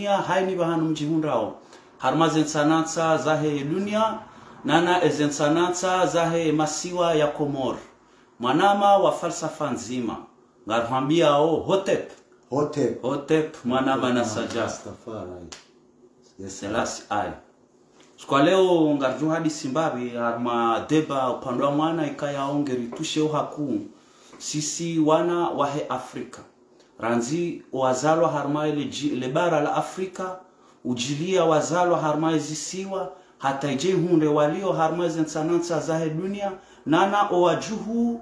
haini bahanu mjihundao harma zensanatsa zahe dunia nana ezensanatsa zahe masiwa ya Komor mwanama wa falsafa nzima ngarhambia Hotep mwanama na saja Selasi ai kwa leo ngarju hadi Simbabi harma deba upandwa mwana ikaya ongeri tushe uhaku sisi wana wahe Afrika ranzi wazalwa harma ile bara la Afrika ujilia wazalwa harma zisiwa hata ije hunde walio harma zensanansa zahe dunia nana owajuhu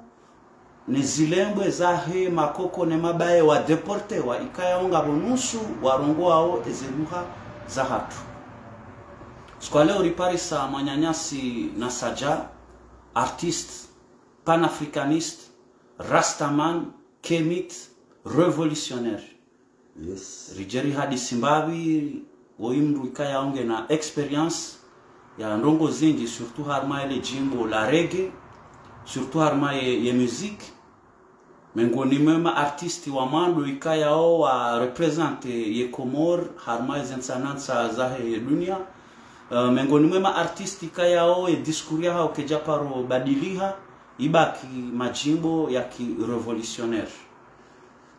nezilembwe zahe makoko ne mabaye wa deporte wa ikayonga bonusu warongo wao ezeluha za hatu kwa leo riparisa manyanyasi na saja artist panafricanist rastaman kemit revolutionnaire rijeri hadi Simbabi oimru ikayaonge na experience ya ndongo zingi surtout harma ile jimbo la reggae surtout harma ye musique mengoni mema artisti wa mando ikayao wa represente ye Komor harma zensanansa zahe dunia mengoni mema artisti ikayao ye diskuria hao kejaparo badiliha ibaki majimbo ya ki revolutionnaire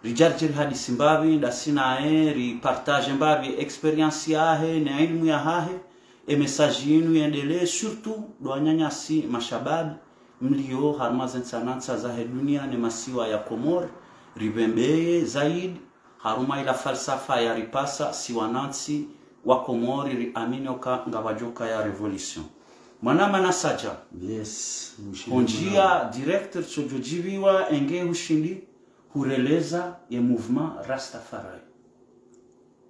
rijarjeri hadi Simbabi dasina ri partage mbabi experience yahe na ilmu ya hahe e message yenu yendele surtout do nyanyasi mashabab mlio harma zensanansa zahe dunia ne masiwa ya Komor ribembe zaid haruma ila falsafa ya ripasa siwanansi wa Komori ri aminyoka ngawajoka ya revolution mwanama na saja konjia director chojojibiwa enge hushindi hureleza ye mouvement Rastafari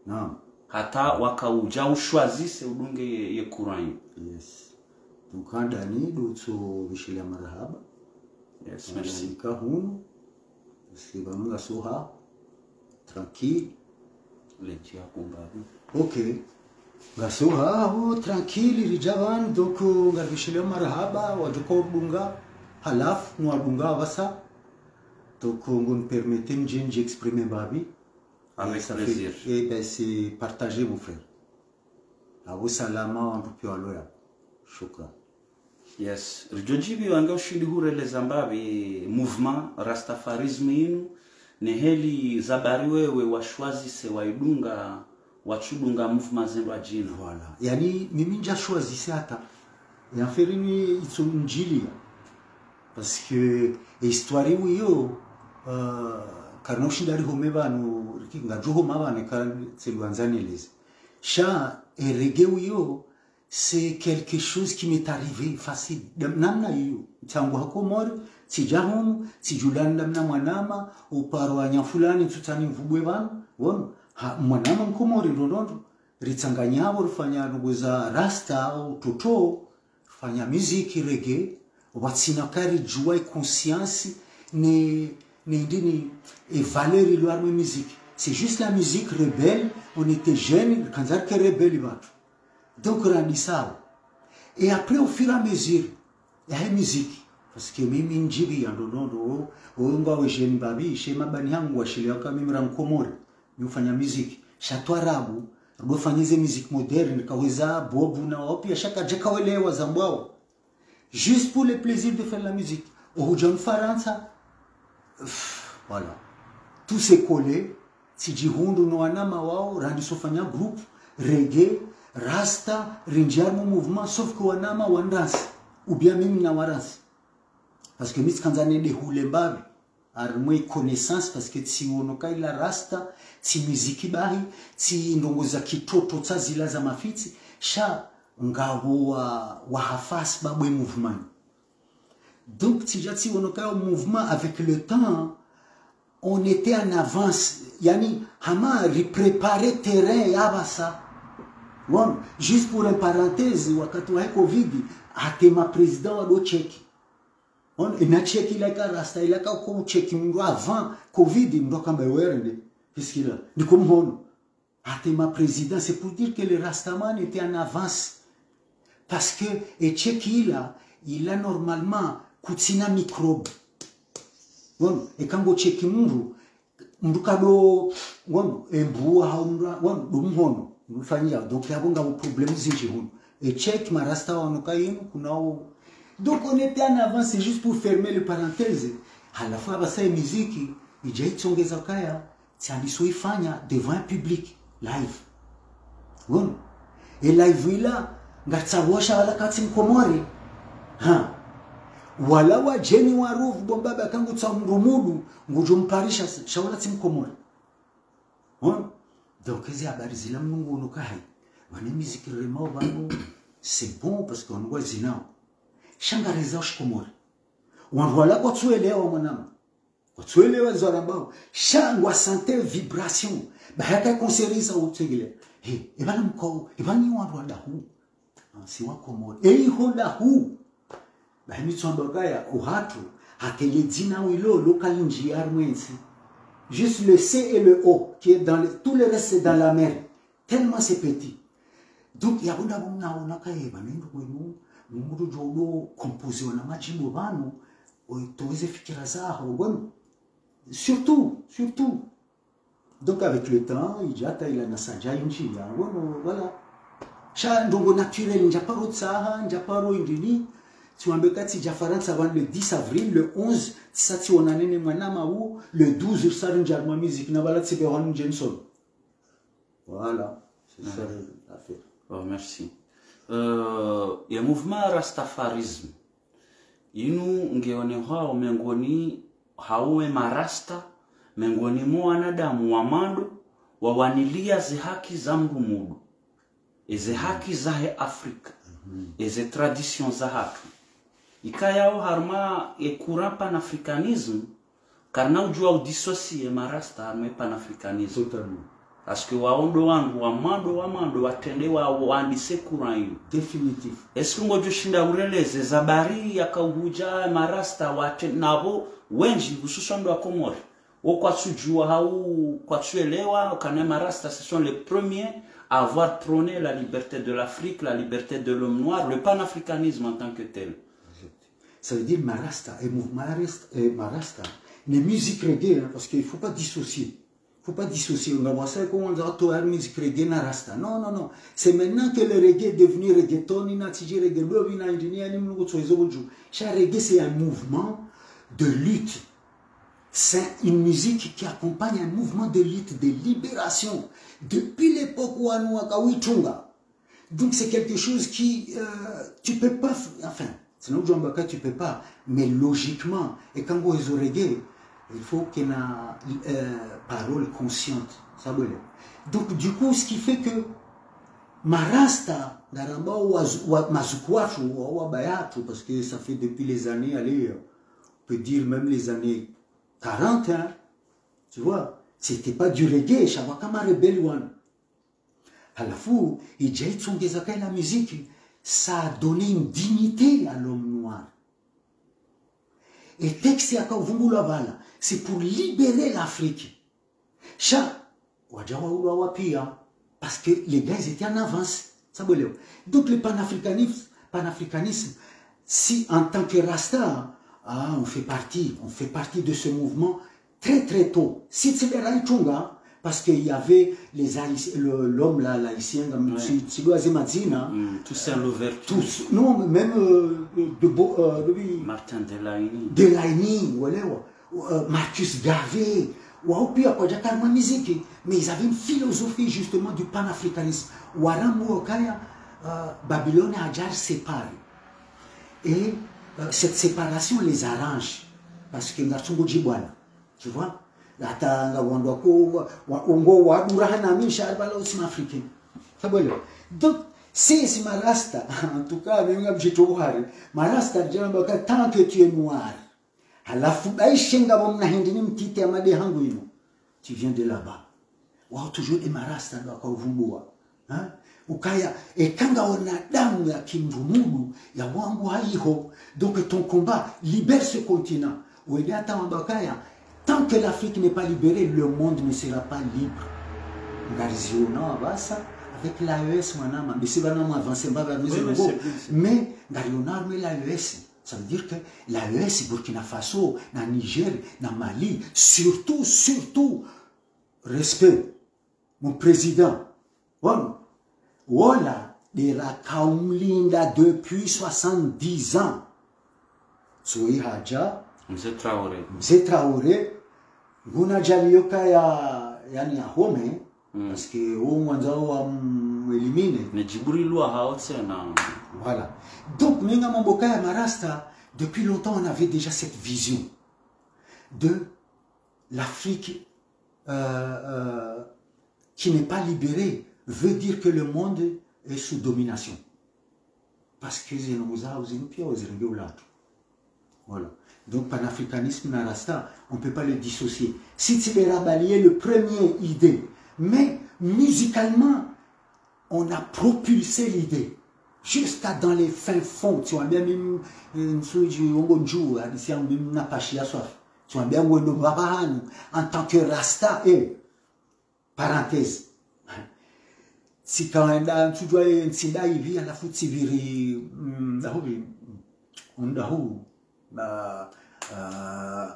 naam hata wakauja ushwazise udunge ye Qur'an tukanda ni dutso bishilia marhaba merci kahunu sibamula soha tranquille letia kumbabi okay gasoha tranquille rijavan doko ngarbishilia marhaba wajuko bunga halaf no bunga basa donc on me permettez de exprimer babi avec plaisir et ben c'est partager mon frère abu salama andupi waloya shukran yes rijojibi wanga ushindi hurele Zambabi mouvement rastafarisme inu neheli zabari wewe washwazi se waidunga wachudunga mouvement zendwa jina voilà yani mimi nja choisi hata ya ferini itsonjilia parce que histoire wiyo karno shindari homebano ngajuho mabane kan tselwanzaneleze cha reggae wiyo c'est quelque chose qui m'est arrivé facile namna hiyo tangu hakomori sijahum sijulanda mna mwanama uparwanya fulani tutani mvubwe bana won mwanama mkomori rondo ritsanganyabo rufanya nugoza rasta au toto rufanya musique reggae watsina kari joie conscience ni valeur il y musique c'est juste la musique rebelle on était jeunes quand ça que rebelle donc randissa et après au fur et à mesure il y a une musique parce que mimi njibi ndondo onga we jeune babi shema bani yangu washilia kama mimi rankomori nifanya musique chateau arabu rofanyize musique moderne kaweza bobu na wapi shaka jekawelewa zambao juste pour le plaisir de faire la musique au John Faransa voilà tout s'est collé si jihundu no wanama wao randisofanya groupe reggae rasta rinjarmo mouvement sauf que wanama wandansi ou bien mimi na waransi parce que mis kanzane de hulembabi armwe connaissance parce que si onoka ila rasta si muziki bahi si ndongo za kitoto tsazila za mafiti sha ngabo wa hafas babwe mouvement donc si jati onoka au mouvement avec le temps on était en avance yani hama repréparer terrain yabasa bon juste pour une parenthèse wakati wa covid atema président wa do cheki on ina cheki like rasta ilaka ko cheki mndo avant covid ndo kama werende kisikila ndiko mhono atema président c'est pour dire que le rastaman était en avance parce que et cheki là il a normalement kutsina microbe bon et quand go cheki mundu mdukado wanu embu haumra wanu dumhono mfanyia donc yabonga au problème zinji huno et check marasta wanu kayinu kunao donc on est bien avant c'est juste pour fermer le parenthèse à la fois basa muziki ijaitsongeza kaya tiandiso ifanya devant un public live wanu et live ila ngatsabosha wala kati mkomori ha wala wa jeni wa roof bombaba kangu tsa mrumudu ngujumparisha shawala timkomori donc ces habari zila mungu nukai wana musique remo bango c'est bon parce qu'on voit zina shangareza shikomori wanwala kwa tuelewa mwanama kwa tuelewa zarambao shangwa santé vibration bahaka conserisa utegele he ebana mko ebani wanwala hu si wa komori ei honda hu bahimi tsondogaya uhatu hakele dina wilo local njiar mwensi juste le C et le O qui est dans tout le reste c'est dans la mer tellement c'est petit donc yabunda bonna onakaye banendo kwenu mungu jodo composé na majimbo bano oitoweze fikira zao bon surtout donc avec le temps ijata ila nasaja inji ya bon voilà cha ndongo naturel njaparo tsaha njaparo indini tuambekati jafaransa van le 10 avril le 11 sati onanene mwanama ou le 12 sarinjarma musique na bala tseberon Jenson voilà c'est ça l'affaire. Oh, merci. Ya mouvement rastafarisme inu ngeone hao mengoni hauwe marasta mengoni mwa wanadamu wa mando wawanilia ze haki za mrumudu eze haki za he Afrika eze tradition za hatu ikayao harma e courant panafricanisme karna ujua udissocie marasta harma panafricanisme Totalement. parce que waondo wandu wa mando watende wa waandise courant hiyo Définitif. est-ce que ngojo shinda ureleze zabari yakauja marasta wate nabo wenji hususan ndo akomori okwatujua hau kwatuelewa kana marasta ce sont les premiers à avoir prôné la liberté de l'Afrique, la liberté de l'homme noir, le panafricanisme en tant que tel. Ça veut dire marasta et mouvement marasta les musiques reggae hein, parce qu'il ne faut pas dissocier. Il ne faut pas dissocier. On va voir comment on a tout la musique reggae na rasta. Non. C'est maintenant que le reggae est devenu reggaeton, il a tiré reggae, il a ingénié, chaque reggae c'est un mouvement de lutte. C'est une musique qui accompagne un mouvement de lutte, de libération. Depuis l'époque où on a Kawitunga. Donc c'est quelque chose qui, tu peux pas, enfin, sinon tu peux pas, mais logiquement, et quand vous êtes reggae, il faut qu'il y ait une parole consciente. Ça veut dire. Donc du coup, ce qui fait que Marasta, Daramba ou Mazukwatu ou Abayatu, parce que ça fait depuis les années, allez, on peut dire même les années 40, hein, tu vois, c'était pas du reggae, Shabakama Rebellion. À la fois, la musique, ça a donné une dignité à l'homme noir. Et texte c'est pour libérer l'Afrique. Parce que les gars ils étaient en avance. Donc le panafricanisme, si en tant que Rasta, on fait partie de ce mouvement très très tôt. Si c'est les Raïtunga, parce qu'il y avait l'homme là, l'haïtien, Toussaint Louverture. Non, même Martin Delahaye. Delahaye, Marcus Garvey, mais ils avaient une philosophie justement du panafricanisme. Babylone a déjà séparé. Et cette séparation les arrange. Parce que tu vois, donc c'est Marasta, en tout cas, Marasta, tant que tu es noir, tu viens de là-bas. Toujours des Marasta, hein? Ukaya, et quand on a damu ya kimrumudu, ya wangu haiho, donc ton combat libère ce continent. Tant que l'Afrique n'est pas libérée, le monde ne sera pas libre. Avec l'AES, mais c'est vraiment avancé, mais l'AES, Ça veut dire que l'AES, Burkina Faso, na Niger, na Mali, surtout, respect, mon président. Voilà, il a kaumlinda depuis 70 ans. Soui Hadja, Mzee Traoré, Guna Jalioka yani ya home, parce que au mwanzao wa éliminer. Voilà. Donc, Minga Mamboka et Marasta, depuis longtemps, on avait déjà cette vision de l'Afrique qui n'est pas libérée, veut dire que le monde est sous domination. Parce que voilà. Donc, panafricanisme, Narasta, on ne peut pas le dissocier. Si Tibera Balié, le premier idée, mais musicalement, on a propulsé l'idée. Jusqu'à dans les fins fonds, tu vois bien, même, tu vois bien, en tant que Rasta, et, parenthèse, si quand tu dois, si là, il vit à la foot,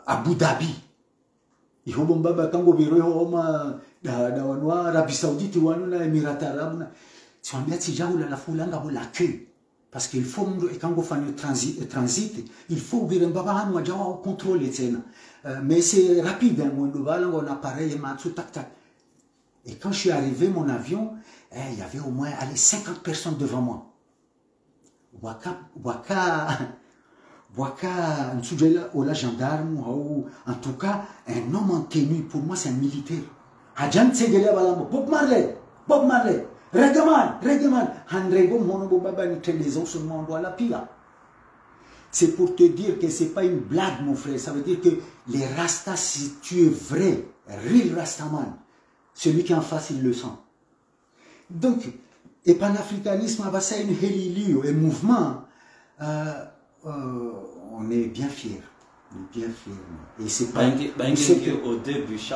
Abu Dhabi, il faut bon baba quand vous verrez Arabie Saoudite ou Émirats Arabes, tu vas bien si j'avoue la foule la queue parce qu'il faut quand vous faites le transit, il faut que vous baba nous déjà contrôle mais c'est rapide hein, on appareil et tac tac. Et quand je suis arrivé mon avion, il y avait au moins 50 personnes devant moi. Waka, ou la gendarme, ou en tout cas, un homme en tenue, pour moi c'est un militaire. Hadjan Tsegele Balamo, Bob Marley, Regaman, Handrego, Monobo Baba, les autres seulement on doit la pila. C'est pour te dire que c'est pas une blague, mon frère. Ça veut dire que les Rastas, si tu es vrai, real Rastaman, celui qui est en face, il le sent. Donc, et panafricanisme, c'est une hélilio, un mouvement. On est bien fiers. On est bien fiers. Et c'est pas... Au début, il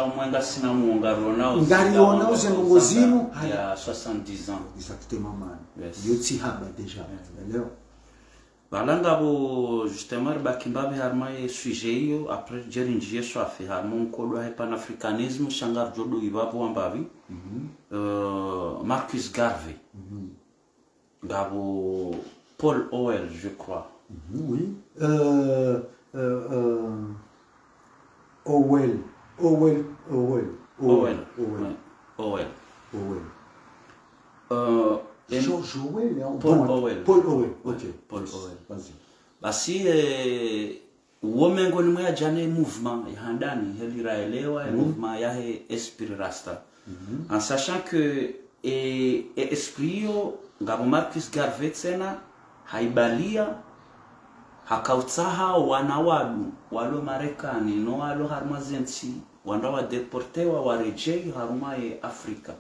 y a 70 ans. Exactement, man. Yotsi Haba déjà. Balangabo, justement, Bakimbabe Harmaye sujet, après Djerinjie Swafi, Harmon Kolo et panafricanisme, Shangar Jodo Ibabu Ambavi, Marcus Garvey, Gabo Paul Owell, je crois. Oui. Owell. George Owell, Paul Owell. Paul Owell. Ok. Paul Owell. Vas-y. Basi womengo ni mwa jane mouvement handani heliraelewa mouvement ya esprit rasta. En sachant que esprit yo ngabo Marcus Garvey tsena haibalia hakautsaha wanawadu walo Marekani no walo harmazensi wandawa deportewa warejei harumaye Afrika.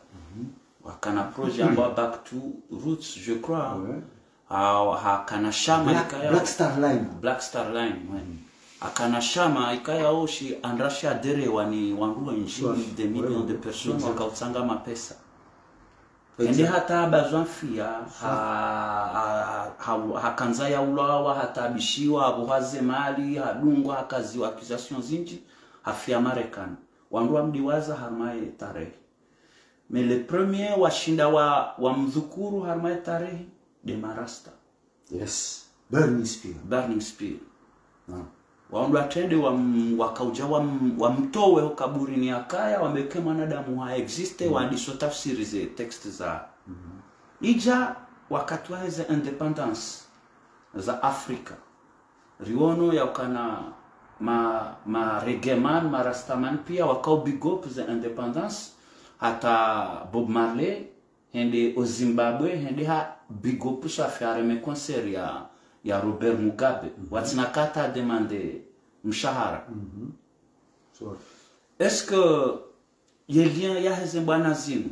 Wakana projet ambao back to roots je crois. Hakana shama Black Star Line akana shama ikaya oshi andrasha dere wani wanduwa nchini des millions de personnes wakautsanga mapesa. Ende hata bazwan fia hakanza ya ulawa hata bishiwa abuhaze mali hadungwa hakaziwa accusation zinji hafia Marekani wanduwa mdiwaza harmaye tarehe. Mais le premier washinda wa mzukuru harmaye tarehe de Marasta. Yes. Burning Spear. Waundu atende wakauja wa mtowe kaburini akaya wameke mwanadamu existe waandisho tafsiri ze text za ija wakati wa za independence za Afrika riono ya ukana ma regeman marastaman pia wakau big up za independence hata Bob Marley hende o Zimbabwe hende ha big up sa faire me concert ya Robert Mugabe watinakata demande mshahara. Est-ce que yelien ya hezembana zinu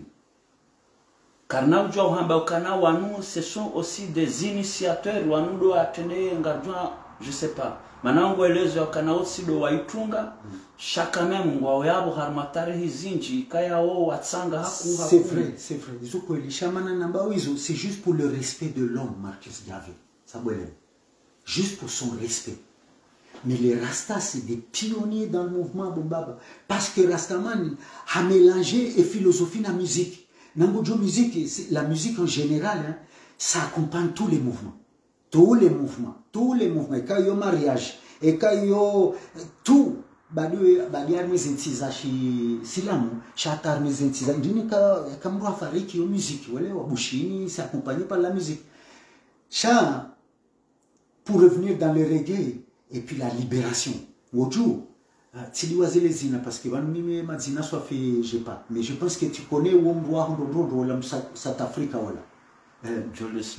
karna ujwa uhamba ukana wanu ce sont aussi des initiateurs wanu do atene ngarjwa je sais pas manango elezo ukana aussi do waitunga shaka memu ngwa yabo harmatare hizinji kaya o watsanga haku. C'est vrai izuko elishamana namba wizo c'est juste pour le respect de l'homme Marcus Garvey sabwele juste pour son respect. Mais les Rastas, c'est des pionniers dans le mouvement Bombaba. Parce que Rastaman a mélangé et philosophie dans la musique. Nambojo musique, la musique en général, hein, ça accompagne tous les mouvements. Tous les mouvements. Tous les mouvements. Et quand il y a mariage, et quand il y a tout, badiar mezentiza silamu chatar mezentiza ndini kamro afariki yo musique wale wabushini c'est accompagné par la musique cha pour revenir dans le reggae et puis la libération woju tiliwazelezina parce que mimi mazina soit fait j'ai pas mais je pense que tu connais womboa ndodo la South Africa wala Julius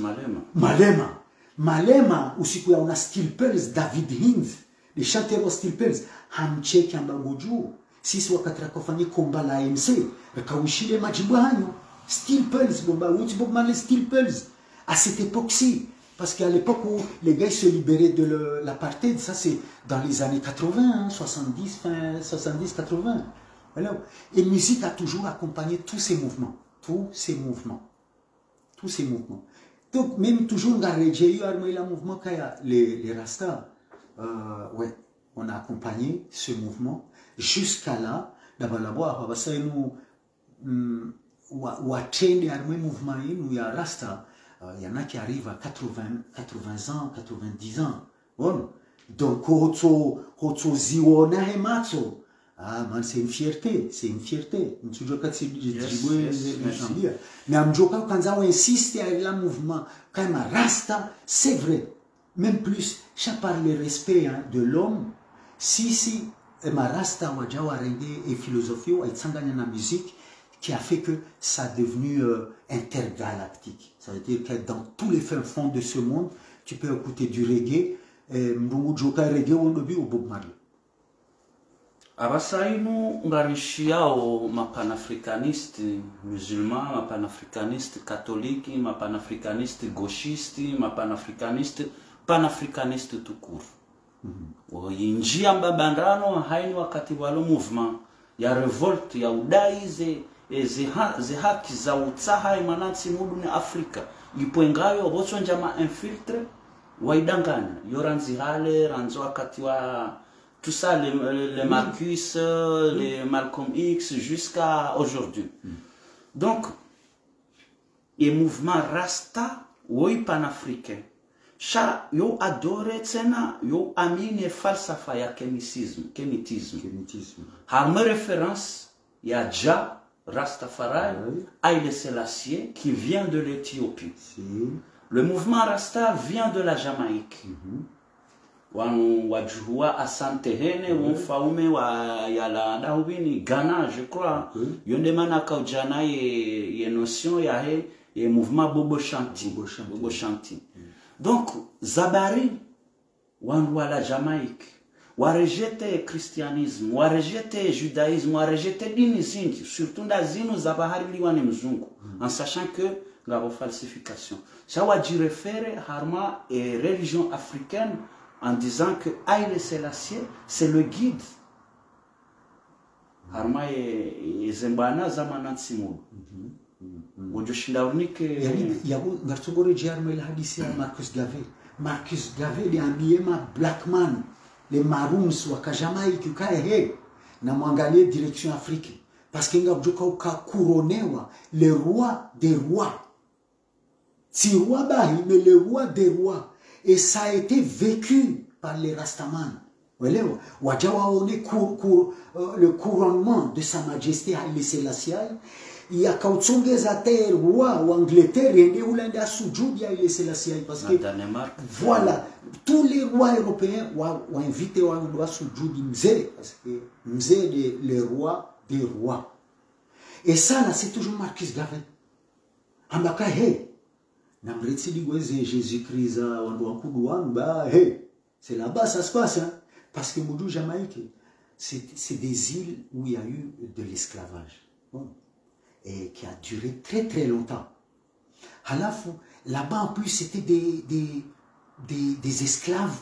Malema usiku ya una Steel Pulse David Hines les chanteurs wa Steel Pulse hamcheki ambagoju sisi wakati rakofanya komba la MC rakawishile majibu hanyo Steel Pulse bomba uti Bob Marley Steel Pulse à cette époque-ci parce qu'à l'époque où les gars se libéraient de l'apartheid, ça c'est dans les années 80 hein, 70 fin 70 80 voilà. Et musique a toujours accompagné tous ces mouvements donc même toujours dans le reggae le mouvement kaya les Rastas ouais, on a accompagné ce mouvement jusqu'à là. D'abord, nous watende armé mouvement nous ya Rasta. Il y en a qui arrivent à 80 ans, 90 ans. Bon. Donc, Hotso Ziwona Hematso. Ah, man, c'est une fierté. Mais Amjoka, quand on insiste à la mouvement, quand même Rasta, c'est vrai. Même plus, ça parle le respect hein, de l'homme. Si, ma Rasta, Wajawa Renge et philosophie, et Tsanganya la musique, qui a fait que ça a devenu intergalactique. Ça veut dire que dans tous les fins fonds de ce monde, tu peux écouter du reggae, Mbungujoka reggae ou Bob Marley. Abasainu ngarishiao mapanafricaniste musulman, mapanafricaniste catholique, mapanafricaniste gauchiste, mapanafricaniste panafricaniste tout court. Njia mbabandano haini wakati walo mouvement ya revolte ya udai ze haki za utsaha imanatsi mudu ni Afrika ipoengayo boso njama infiltre waidanganya yoranzi hale ranzo wakati wa tout ça les Marcus les Malcolm X jusqu'à aujourd'hui. Donc et mouvement Rasta woi panafricain cha yo adore tena yo amine falsafa ya kenitisme harme référence ya ja Rastafari, Haile Selassie, qui vient de l'Éthiopie. Le mouvement Rasta vient de la Jamaïque. Wajua Asantehene, Wonfaume, Yala Daoubini, Ghana, je crois. Yondemana Kaujana et notion, et mouvement Bobo Chanti. Donc, Zabari, Wanwa la Jamaïque. Wa rejete christianisme, wa rejete judaïsme, wa rejete dini zingi, surtout dans zinu zabahariliwa ni mzungu, en sachant que la falsification. Ça va dire référer harma et religion africaine en disant que Haile Selassie c'est le guide. Harma et zembana zamanantsimu. Wojoshinda unike. Yabo ngartogore jarme la hadisi ya Marcus Garvey. Marcus Garvey de ambiema black man. Les Maroons waka Jamaïque kaehe na mwangalie direction Afrique parce que ngabjoka uka couronnewa le roi des rois si roi bahi mais le roi des rois et ça a été vécu par les Rastaman welewa wajawa one le couronnement de sa majesté Haile Selassie il y a kautsongeza te roi ou Angleterre et ulanda sujudi Haile Selassie parce que voilà tous les rois européens ont invité à sujudi mzee parce que mzee le roi des rois et ça là c'est toujours Marcus Garvey ambaka he na mretsi digweze Jésus-Christ wandu wakudu wamba he c'est là-bas ça se passe hein? Parce que Moudou Jamaïque c'est des îles où il y a eu de l'esclavage bon. Et qui a duré très très longtemps. Là-bas en plus c'était des esclaves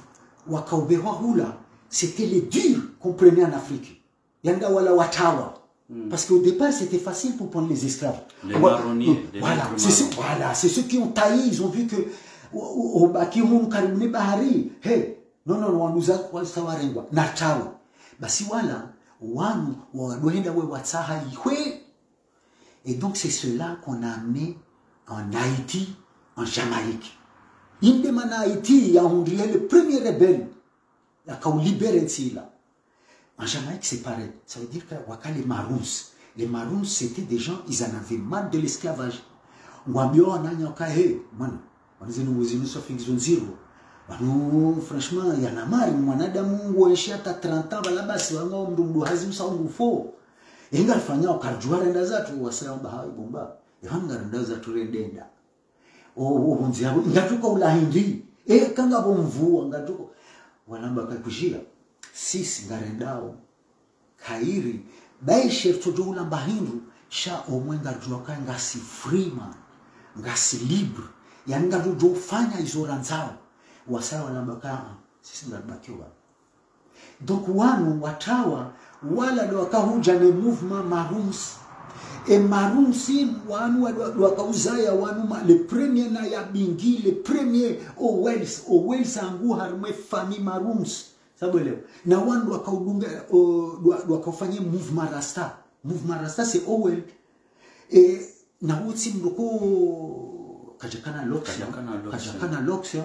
c'était les durs qu'on prenait en Afrique. Yanda wala watawa. Parce qu'au départ c'était facile pour prendre les esclaves. Les marronniers. Voilà, c'est ceux qui ont taillé, ils ont vu que obaki hunu karibu ni bahari he no wanuza kwa sawarengwa na tawe basi wala wanu wadohenda we watsaha ihwe. Et donc c'est cela qu'on a amené en Haïti, en Jamaïque. Indemana Haïti a ondrié le premier rebelle la qu'on libère là. En Jamaïque c'est pareil. Ça veut dire que les Maroons c'était des gens, ils en avaient marre de l'esclavage. Ngwambio ananyoka he man wanazini mwezini sofi zero. Wanu franchement yana mari mwanadamu woishi hata 30 ans bala basi wanga mdumdu hazimu saungu fo. Inga fanya ukarjuara nda zatu wasayamba hawi bomba. Ihanga nda zatu redenda. Bonzi yabo ngatuko ulahindi. Kanga bomvu ngatuko wanamba kakushira. Sisi ngarendao kairi baishe tudula mbahindu sha omwenga juaka ngasi free man. Ngasi libre. Yani ngarujo fanya hizo ranzao. Wasaya wanambaka sisi ngabakiwa. Donc wanu watawa wala do wakahuja ne mouvement Maroons. Et Maroons wanu wakauzaya wanu le premier na ya bingi le premier au Wells angu harme famille Maroons. Sababu leo na wanu wakaudunga wakafanya mouvement Rasta. Mouvement Rasta c'est Owel. Et na uti mdoko kajakana loksio.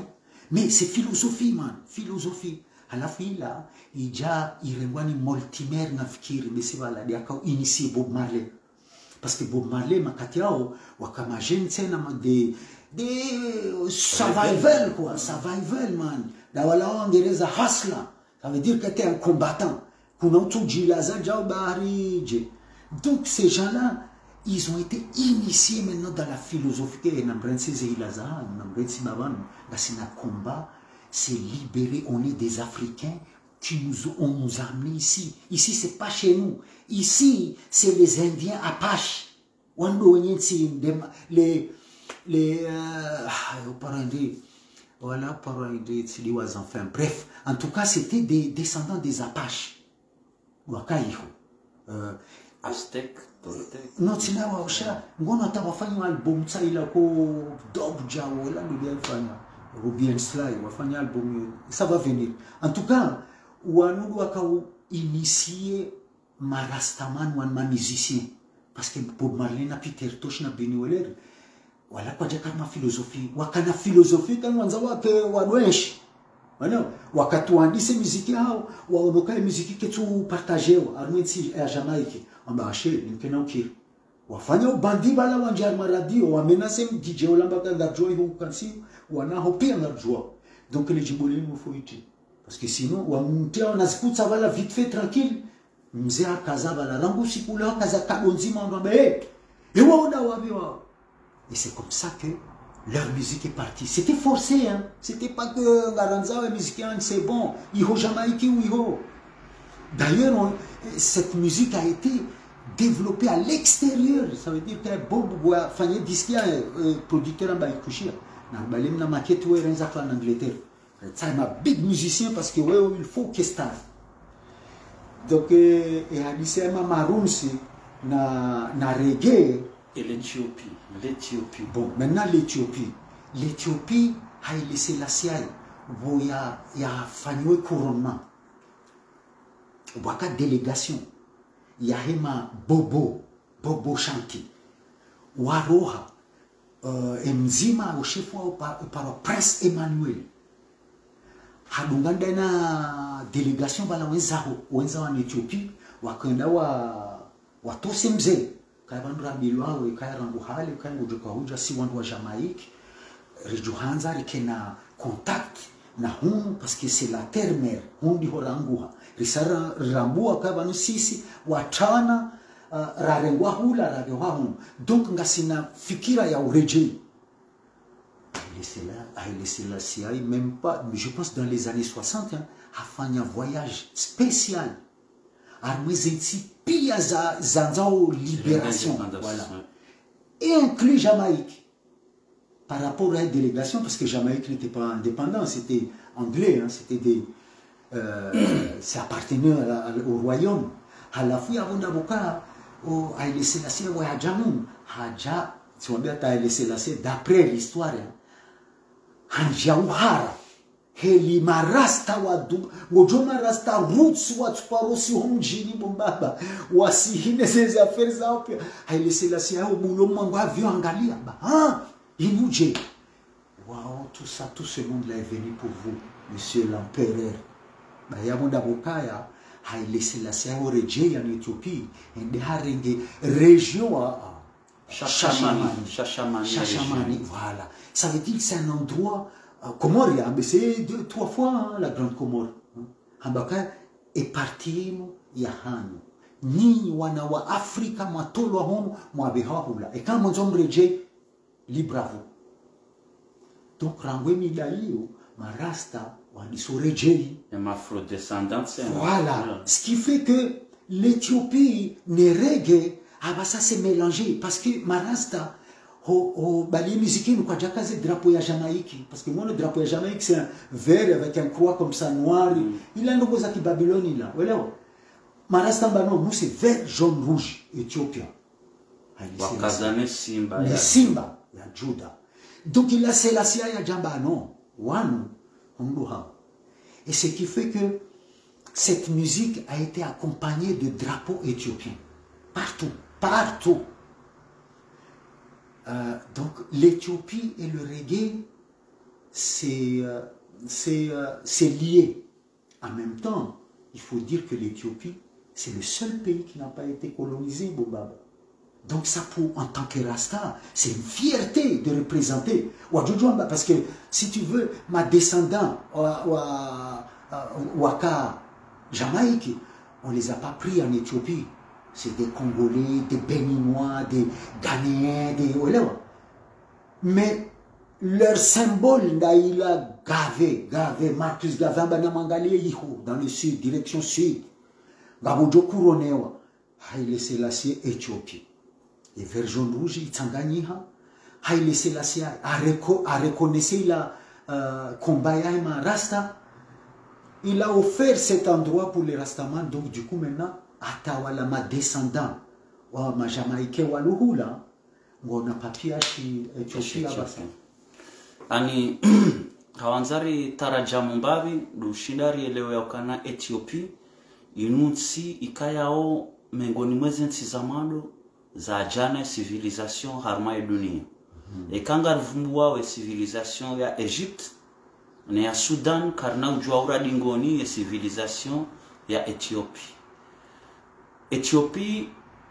Mais c'est philosophie man, philosophie. Halafu ila ija irengwani Mortimer nafikiri besivala diaka initié Bob Marley. Parce que Bob Marley makati yao wakamajeni tena de survival quoi, survival man. Da wala wangereza hustler. Ça veut dire que tu es un combattant. Kuna mtu jilaza jao baharije. Donc ces gens-là ils ont été initiés maintenant dans la philosophie et combat, c'est libérer, on est des Africains on nous a amenés ici. Ici c'est pas chez nous. Ici c'est les Indiens Apaches. Les voilà enfin bref, en tout cas c'était des descendants des Apaches. Aztec. Non, tina waosha ngono atawafanya album tsaila ko Dob Jawo la ndio alifanya Ruby Sly wafanya album ça va venir. En tout cas wanu wakao initier marastaman wan ma musicien parce que Bob Marley na Peter Tosh na Benny Weller wala kwa kama philosophie wakana philosophie kan wanza wake wanweshi wana wakatuandise muziki hao waonoka muziki ketu partagewa armenti ya Jamaïque ambache nikenauki wafanya ubandi bala wanjar maradio wamenase DJ olamba ngarjoy hukansi wanaho pia ngarjoa. Donc les jimbolini mufoiti parce que sinon wamuntia wanazikuta bala vite fait tranquille mzee akaza bala rangu sikula kaza kadonzima ndo waona wabiwa. Et c'est comme ça que leur musique est partie. C'était forcé hein. C'était pas que Garanza et musicien c'est bon, iho Jamaïque ou iho. D'ailleurs, cette musique a été développée à l'extérieur. Ça veut dire que Bob Fanyé Diskia, producteur en Baïkouchia, na maquette ou en Angleterre. C'est un big musicien parce que il faut que star. Donc, et à lycée Maroons na reggae. Et l'Éthiopie. Bon, maintenant l'Éthiopie. L'Éthiopie a laissé la siaille. Il y a Fanyé couronnement. Waka délégation Yahema Bobo Shanti Waroha Mzima au chef par Prince Emmanuel hadunganda na délégation bala wenza wa Ethiopie wakenda watose mzee kabandu rabilwa we kairangu hali kangu jokahuja si wandu wa Jamaïque rejuhanza rikena contact na hum parce que c'est la terre mère hundi horanguha risara rambua kabanu sisi watana rarengwa hula ragewa hum. Donc ngasina fikira ya urejei laissé la CIA même pas, mais je pense dans les années 60 hein, a fait un voyage spécial armezenti pia zanzao libération voilà et inclut Jamaïque par rapport à une délégation, parce que Jamaïque n'était pas indépendant, c'était anglais, hein, c'était des... ça appartenait au royaume. À la fois, avant d'avocat, a laissé la scène, d'après l'histoire, hanja uhara heli marasta wadu ngojo marasta roots watuparosi homjini bombaba wasihine zeze affaire zao pia haile selasi hao mulo mwangu avyo angalia ba inuje wow tout ce monde là est venu pour vous monsieur l'empereur ba yamonda bokaya haile selasi hao rejea en Éthiopie ende harenge région à Chachamani, voilà. Ça veut dire que c'est un endroit, Comoria, mais c'est 2-3 fois la Grande Comore. Ambaka est parti Yahano. Ni wana wa Afrika matolo homo mwabehahula. Et quand mon homme reje, libravo. Donc rangwe midaio, marasta, wadiso reje. Et ma afro-descendante. Voilà. Ce qui fait que l'Éthiopie n'est reggae. Ah bah ça c'est mélangé parce que marasta au bali musique nous quoi jakaze drapeau ya Jamaïque parce que moi le drapeau ya Jamaïque c'est un vert avec un croix comme ça noir il a ndogo za Babylone là voilà marasta bano nous c'est vert jaune rouge éthiopien wakazane simba ya simba ya Juda donc il a c'est la sia ya jamba non wanu ondoha et ce qui fait que cette musique a été accompagnée de drapeaux éthiopiens partout. Donc l'Éthiopie et le reggae, c'est lié. En même temps, il faut dire que l'Éthiopie, c'est le seul pays qui n'a pas été colonisé, Bobaba. Donc ça, en tant que Rasta, c'est une fierté de représenter. Parce que, si tu veux, ma descendant, Waka, Jamaïque, on ne les a pas pris en Éthiopie. C'est des Congolais, des Béninois, des Ghanéens, des... Mais leur symbole, il a gavé, Marcus Gavin, dans le sud, direction sud. Gabojo Kouronewa, Haile Selassie, Éthiopie. Et vers jaune rouge, il s'engagnera. Haile Selassie a reconnaissé la combat Rasta. Il a offert cet endroit pour les Rastaman, donc du coup maintenant, atawala ma descendant wa ma Jamaïque wa luhula ngona papia shi Ethiopia basa ani kawanzari tarajamu mbavi dushindari elewe yakana Ethiopia inunsi ikayao mengoni mwezi nsi zamano za jana civilisation harma dunia ekanga ruvumbuwa we civilisation ya Egypte na ya Sudan karna ujwa uradingoni ya civilisation ya Ethiopia. Ethiopia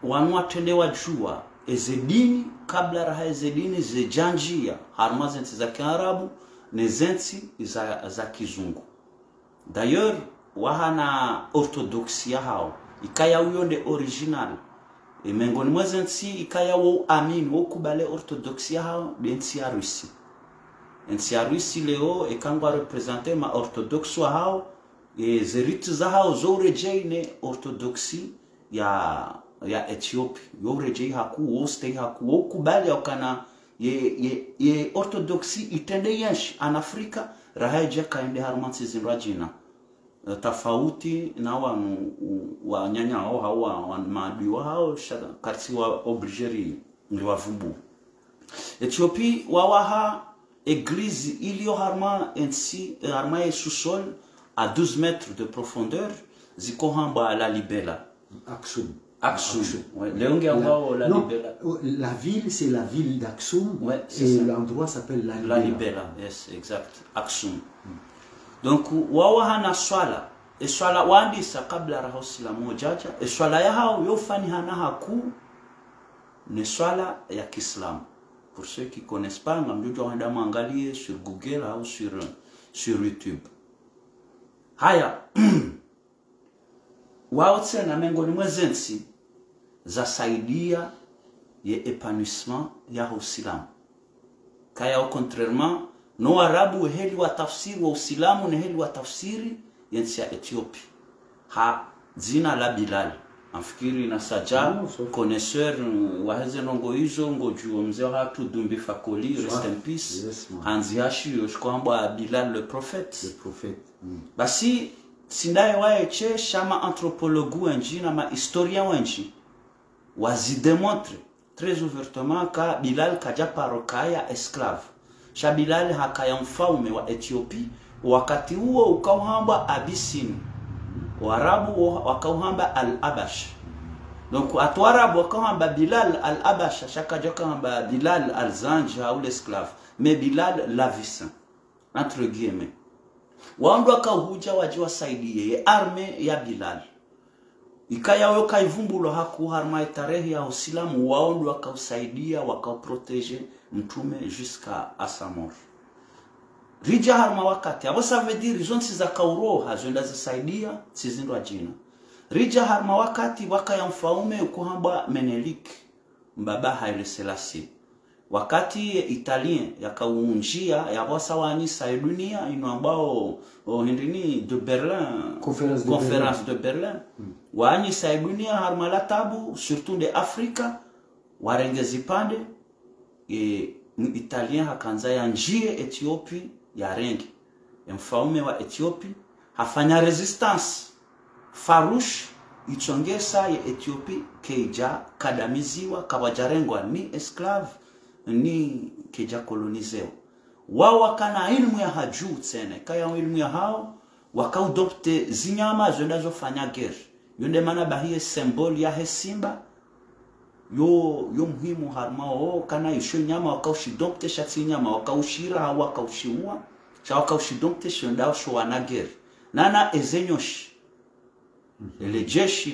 wanwa tende wajua ezedini kabla raha ezedini zejanjia harma zensi za Kiarabu ne zensi za Kizungu. D'ailleurs wahana orthodoxia hao ikaya uyonde original mengoni mwa zensi ikaya wo amin wo kubale orthodoxia hao densi ya Russie. Ensi ya Russie leo ekangwa representer ma orthodoxo hao zeritu za hao zorejeine orthodoxie ya Ethiopia yoreje haku woste haku wokubali okana ye orthodoxie itende yesh an Afrika rahaje kaende harmansi zinrajina tofauti na wa nyanya hao wa maadui hao karti wa obligeri ndio wavumbu Ethiopia wawaha église ilio harma ensi harma sous-sol à 12 mètres de profondeur zikohamba la Libela Aksum. Ouais. La ville, c'est la ville d'Aksum. Ouais, et l'endroit s'appelle la Libela. Yes, exact. Aksum. Donc, wawahana swala. E swala wandi sa kabla rahosi la mojaja. E swala ya hao yofani hana haku. Ne swala ya Kiislamu. Pour ceux qui connaissent pas, ngamjujo handa mangalie sur Google ou sur YouTube. Haya. Wao tena mengoni mwezensi za saidia ye épanouissement ya Uislamu. Kaya au contrairement no arabu heli wa tafsiri wa Uislamu ne heli wa tafsiri yensi ya Ethiopia. Ha zina la Bilal. Amfikiri na saja connaisseur wa heze nongo hizo ngojuo mzee hatu Dumbi Fakoli rest in peace. Yes, Anziashi yoshkwamba Bilal le prophète. Le prophète. Basi sindaye waeche shama anthropologue wenji na ma historien wenji wazi démontre très ouvertement ka Bilal kaja parokaya esclave Shabilal hakaya mfalme wa Ethiopia wakati huo ukauhamba Abisini Waarabu wakauhamba Al-Abash. Donc atwarabu wakauhamba Bilal Al-Abash shakaja kamba Bilal Al-Zanja ou l'esclave mais Bilal l'Avicen entre guillemets. Waandu wakauhuja waji wasaidie arme ya Bilal. Ikaya wao kaivumbulo haku harma tarehe ya Uislamu waandu wakausaidia wakauprotege mtume jusqu'à sa mort. Rija harma wakati abo ça veut dire zonsi za kauroha zonda zisaidia sizindwa jina. Rija harma wakati wakaya mfaume ukuhamba Menelik mbaba Haile Selassie. Wakati Italien yakaunjia yabasa wanisa ya dunia ino ambao hindini de Berlin conférence de Berlin wanisa ya dunia harma la tabu surtout de Afrika warengezi pande Italien hakanza ya njie Ethiopia ya rengi mfaume wa Ethiopia hafanya resistance farouche ichongesa ya Ethiopia keja kadamiziwa kawajarengwa ni esclave ni keja kolonizeo wao wakana ilmu ya hajuu tsene kaya ilmu ya hao wakaudopte zinyama zondazofanya guerre yonde mana bahie symbole ya hesimba yo muhimu harmao kana isho nyama wakaushidopte shati nyama wakaushira wakaushiua cha wakaushidopte shondao shwana guerre nana ezenyoshi ile jeshi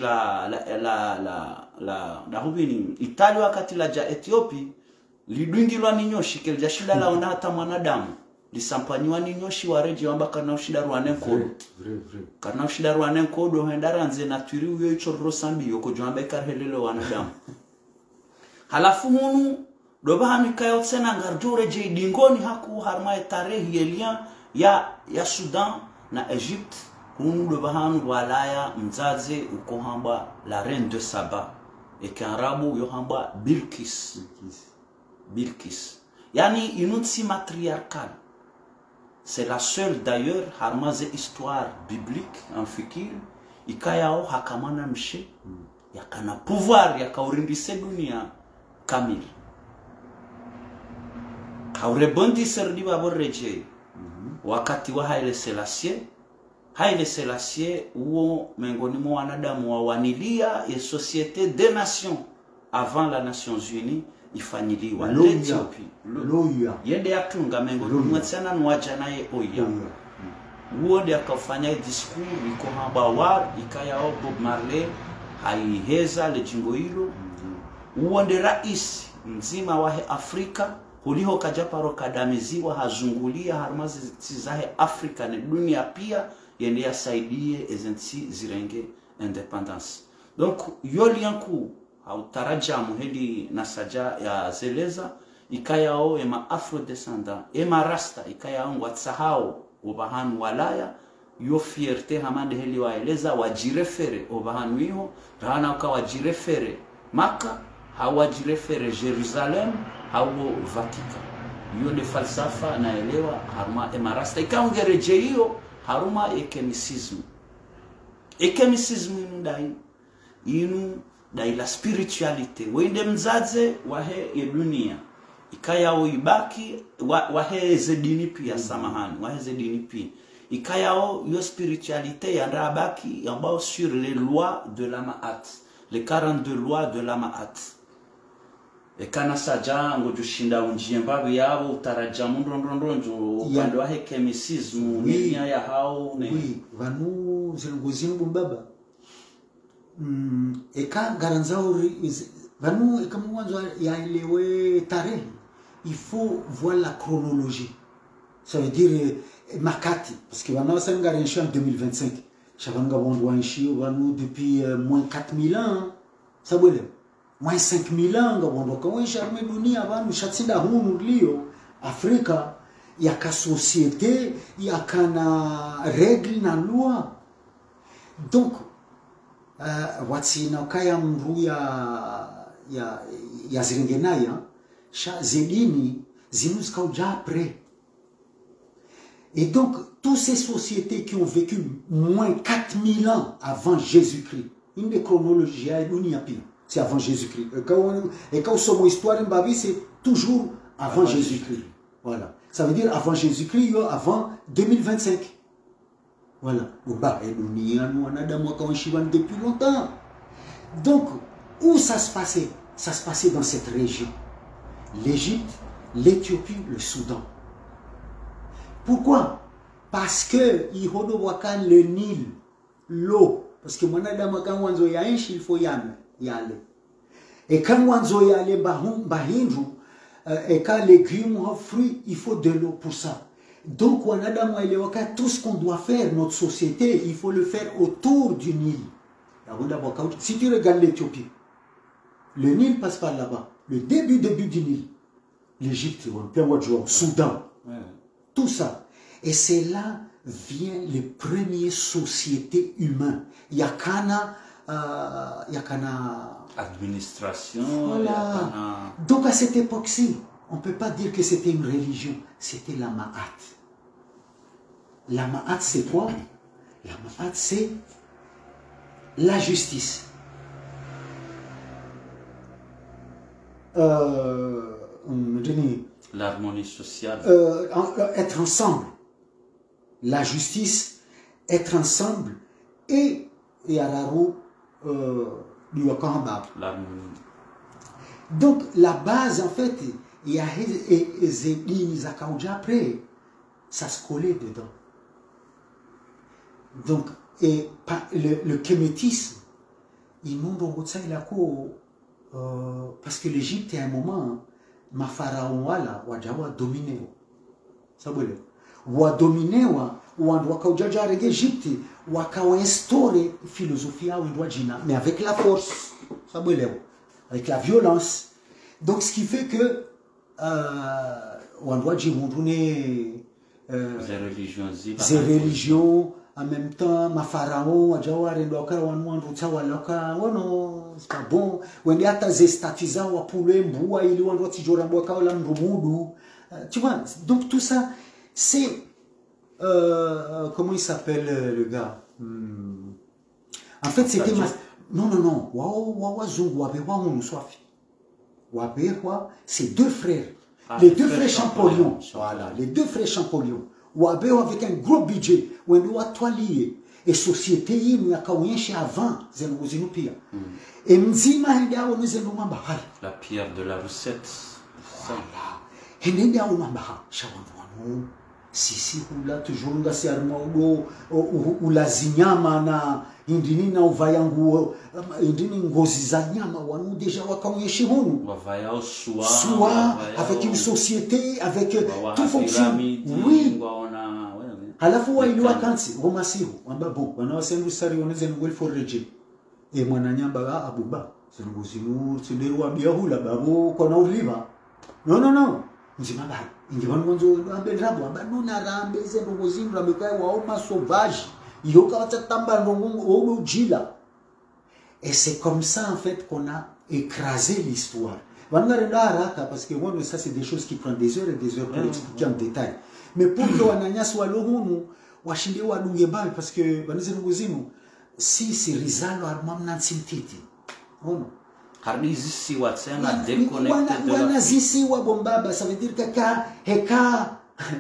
la hubini Italia wakati la ja Ethiopia lidwingilwa ni nyoshi kelja shida la ona hata mwanadamu lisampanywa ni nyoshi wareji wamba kana ushida ruane kodo kana ushida ruane kodo hendara nze naturi uyo icho rosambi yoko jwamba ikarhelele wanadamu halafu hunu doba hamikayo tsena ngarjore je dingoni haku harma tarehe yelia ya Sudan na Egypte hunu doba hanu walaya mzaze ukohamba la reine de Saba ekarabu yohamba Bilkis. Yani inutsi matriarcal. C'est la seule d'ailleurs harmaze histoire biblique en fikir ikayao hakamana mshe yakana pouvoir yakaurindise dunia kamili. Kaurebondi serdi baboreje wakati wa Haile Selassie uo mengoni mwa wanadamu wa wanilia et société des nations avant la Nations Unies ifanyiliwa Ethiopia yende yatunga mengoni mwatsana nwaja naye oya uode akafanya discours iko hamba war ikayao Bob Marley haiheza le jingo hilo uonde rais mzima wa Afrika huliho kajaparo kadamiziwa hazungulia harmazi zahe Afrika na dunia pia yende yasaidie ezenti zirenge independence. Donc yolianku au tarajamu hedi nasaja ya zeleza ikayao ema afrodescendant ema rasta ikayao watsahao ubahanu walaya yo fierté hamande heli waeleza wajirefere ubahanu hiyo rana ukawajirefere Maka hawajirefere Jerusalem au Vatican hiyo de falsafa naelewa harma ema rasta ikaongereje hiyo haruma ekemisism ndai inu dai la spiritualite wende mzaze wahe ya dunia ikayao ibaki wahe zedini pia samahani wahe zedini pia ikayao yo spiritualite yanda baki ambao sur les lois de la Ma'at les 42 lois de la Ma'at ekana saja ngojushinda unjiembabu yabo utarajamu ndondondonjo upande wa kemisism nia ya hao ne vanu zilingozini bumbaba eka garanzauri vanu eka mwanzo yaelewe tarehe il faut voir la chronologie ça veut dire makati parce que vanu sanga renshi en 2025 chavanga bondwa nshi vanu depuis moins 4000 ans ça bole moins 5000 ans ngabondwa kwa charme dunia vanu shatsinda hunu lio Afrika yaka société yakana règle na loi donc watsina kaya mru ya zirengenaya sha zedini zinuska uja après et donc toutes ces sociétés qui ont vécu moins 4000 ans avant Jésus-Christ une des chronologies à dunia pia c'est avant Jésus-Christ et quand on somme histoire mbabi c'est toujours avant Jésus-Christ voilà Ça veut dire avant Jésus-Christ, avant 2025. Voilà. Depuis longtemps. Donc, où ça se passait? Ça se passait dans cette région. L'Égypte, l'Éthiopie, le Soudan. Pourquoi? Parce que il faut le Nil, l'eau. Parce que il faut y aller. Et quand on y aller, et quand légumes ou fruits, il faut de l'eau pour ça. Donc, tout ce qu'on doit faire, notre société, il faut le faire autour du Nil. Si tu regardes l'Éthiopie, le Nil passe par là-bas. Le début du Nil. L'Égypte, le Soudan, tout ça. Et c'est là viennent les premières sociétés humaines. Yakana administration. Voilà. Donc à cette époque-ci, on ne peut pas dire que c'était une religion, c'était la Ma'at. La Ma'at, c'est quoi? La Ma'at, c'est la justice. L'harmonie sociale. Être ensemble. La justice, être ensemble et Yararu donc la base en fait, il y a après, ça se collait dedans. Donc et le kémétisme, ils n'ont parce que l'Égypte à un moment, ma pharaon wala wajawa dominé. Ça veut dire wa dominé ou on doit kaujaja avec l'Égypte ou instaurer philosophie mais avec la force, ça veut dire avec la violence. Donc ce qui fait que on doit dire ces religions en même temps ma pharaon wajawa rendoka c'est pas bon when yata zestatiza wa pule mbua ili wando tijora mboka wala mrumudu tu vois. Donc tout ça c'est comment il s'appelle le gars en fait c'était non c'est deux frères, les deux frères Champollion. Voilà, les deux frères Champollion. Wabeo avec un gros budget, où on doit toilier. Et société, il y a avant, pia. Et mzima, il y a la pierre de la recette. Voilà. Et il y a si, là, toujours, on a armodo, ou la zinyama, na, indini na uvayangu, indini ngozi za nyama, wanu déjà wakaonyesha hunu. Soit, avec une société, avec tout fonctionne. Oui. Halafu wa iliwa kansi, gomasiru, wamba bon, wanawasendu sari waneze ngweli foreje. E mwananyamba abuba, senuguzinu, tsinderuwa biyahula, babu, kwa nauliva. No. Nzimabari. Et c'est comme ça en fait qu'on a écrasé l'histoire. Parce que ça c'est des choses qui prennent des heures et des heures pour expliquer en détail. Mais pour que wananya soit l'homme, washinde wadungebabi parce que si c'est Rizal ou Armam Nansimtiti. Oh non. Ça veut dire que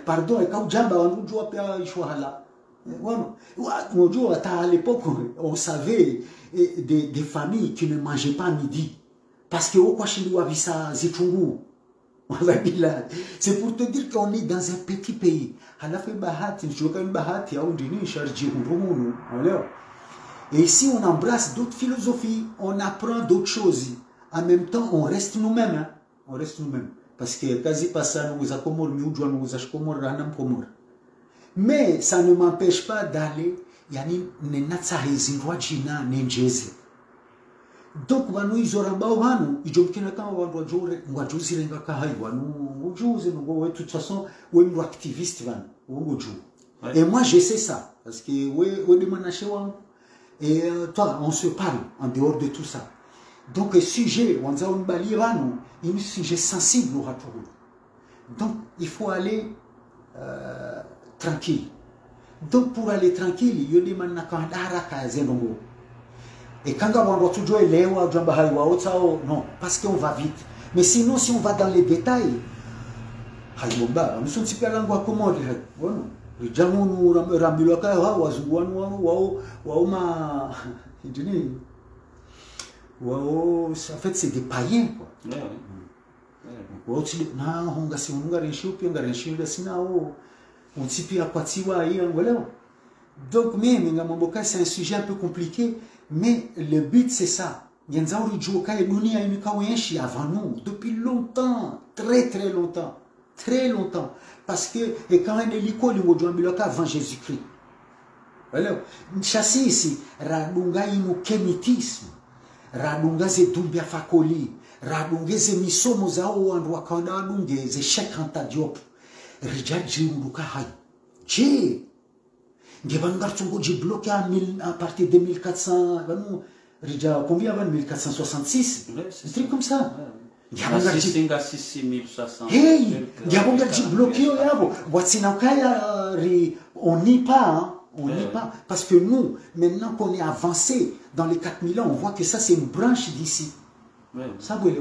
pardon, à l'époque, on savait des familles qui ne mangeaient pas midi. Parce que c'est pour te dire qu'on est dans un petit pays. Et ici, on embrasse d'autres philosophies, on apprend d'autres choses. En même temps, on reste nous-mêmes. Hein? On reste nous-mêmes. Parce que mais ça ne m'empêche pas d'aller. Donc, de toute façon, activiste. Et moi, je sais ça. Parce que et toi, on se parle en dehors de tout ça. Donc, le sujet, un sujet sensible au ratour. Donc, il faut aller tranquille. Donc, pour aller tranquille, il y a des gens qui ont et quand on va toujours aller, non, parce qu'on va vite. Mais sinon, si on va dans les détails, haibomba nusu tipia langu akomode bueno rijamu rambilwa kaya hao wazunguanu wao ma idini wao en fait c'est des païens quoi wao tili na honga si unga renshi sinao utsipia kwatiwa hiyo ngoleo. Donc même ngamboka c'est un sujet un peu compliqué mais le but c'est ça. Nyenzauri juoka dunia imikawenshi avant nous depuis longtemps, très longtemps. Très longtemps. Parce que et quand on est l'école avant Jésus-Christ. Alors, chassi ici, radunga inu kemitisme, radunga ze dumbia fakoli, radunga ze misomo zao wandu wakanda adunge ze shekanta diop, rijaji unduka hai. Je, ngebangar tungo je bloqué à partir de 1400, rija combien avant 1466, un truc comme ça. Hey, diabonga bloqué on n'y pas, parce que nous, maintenant qu'on est avancé dans les 4000 ans, on voit que ça c'est une branche d'ici.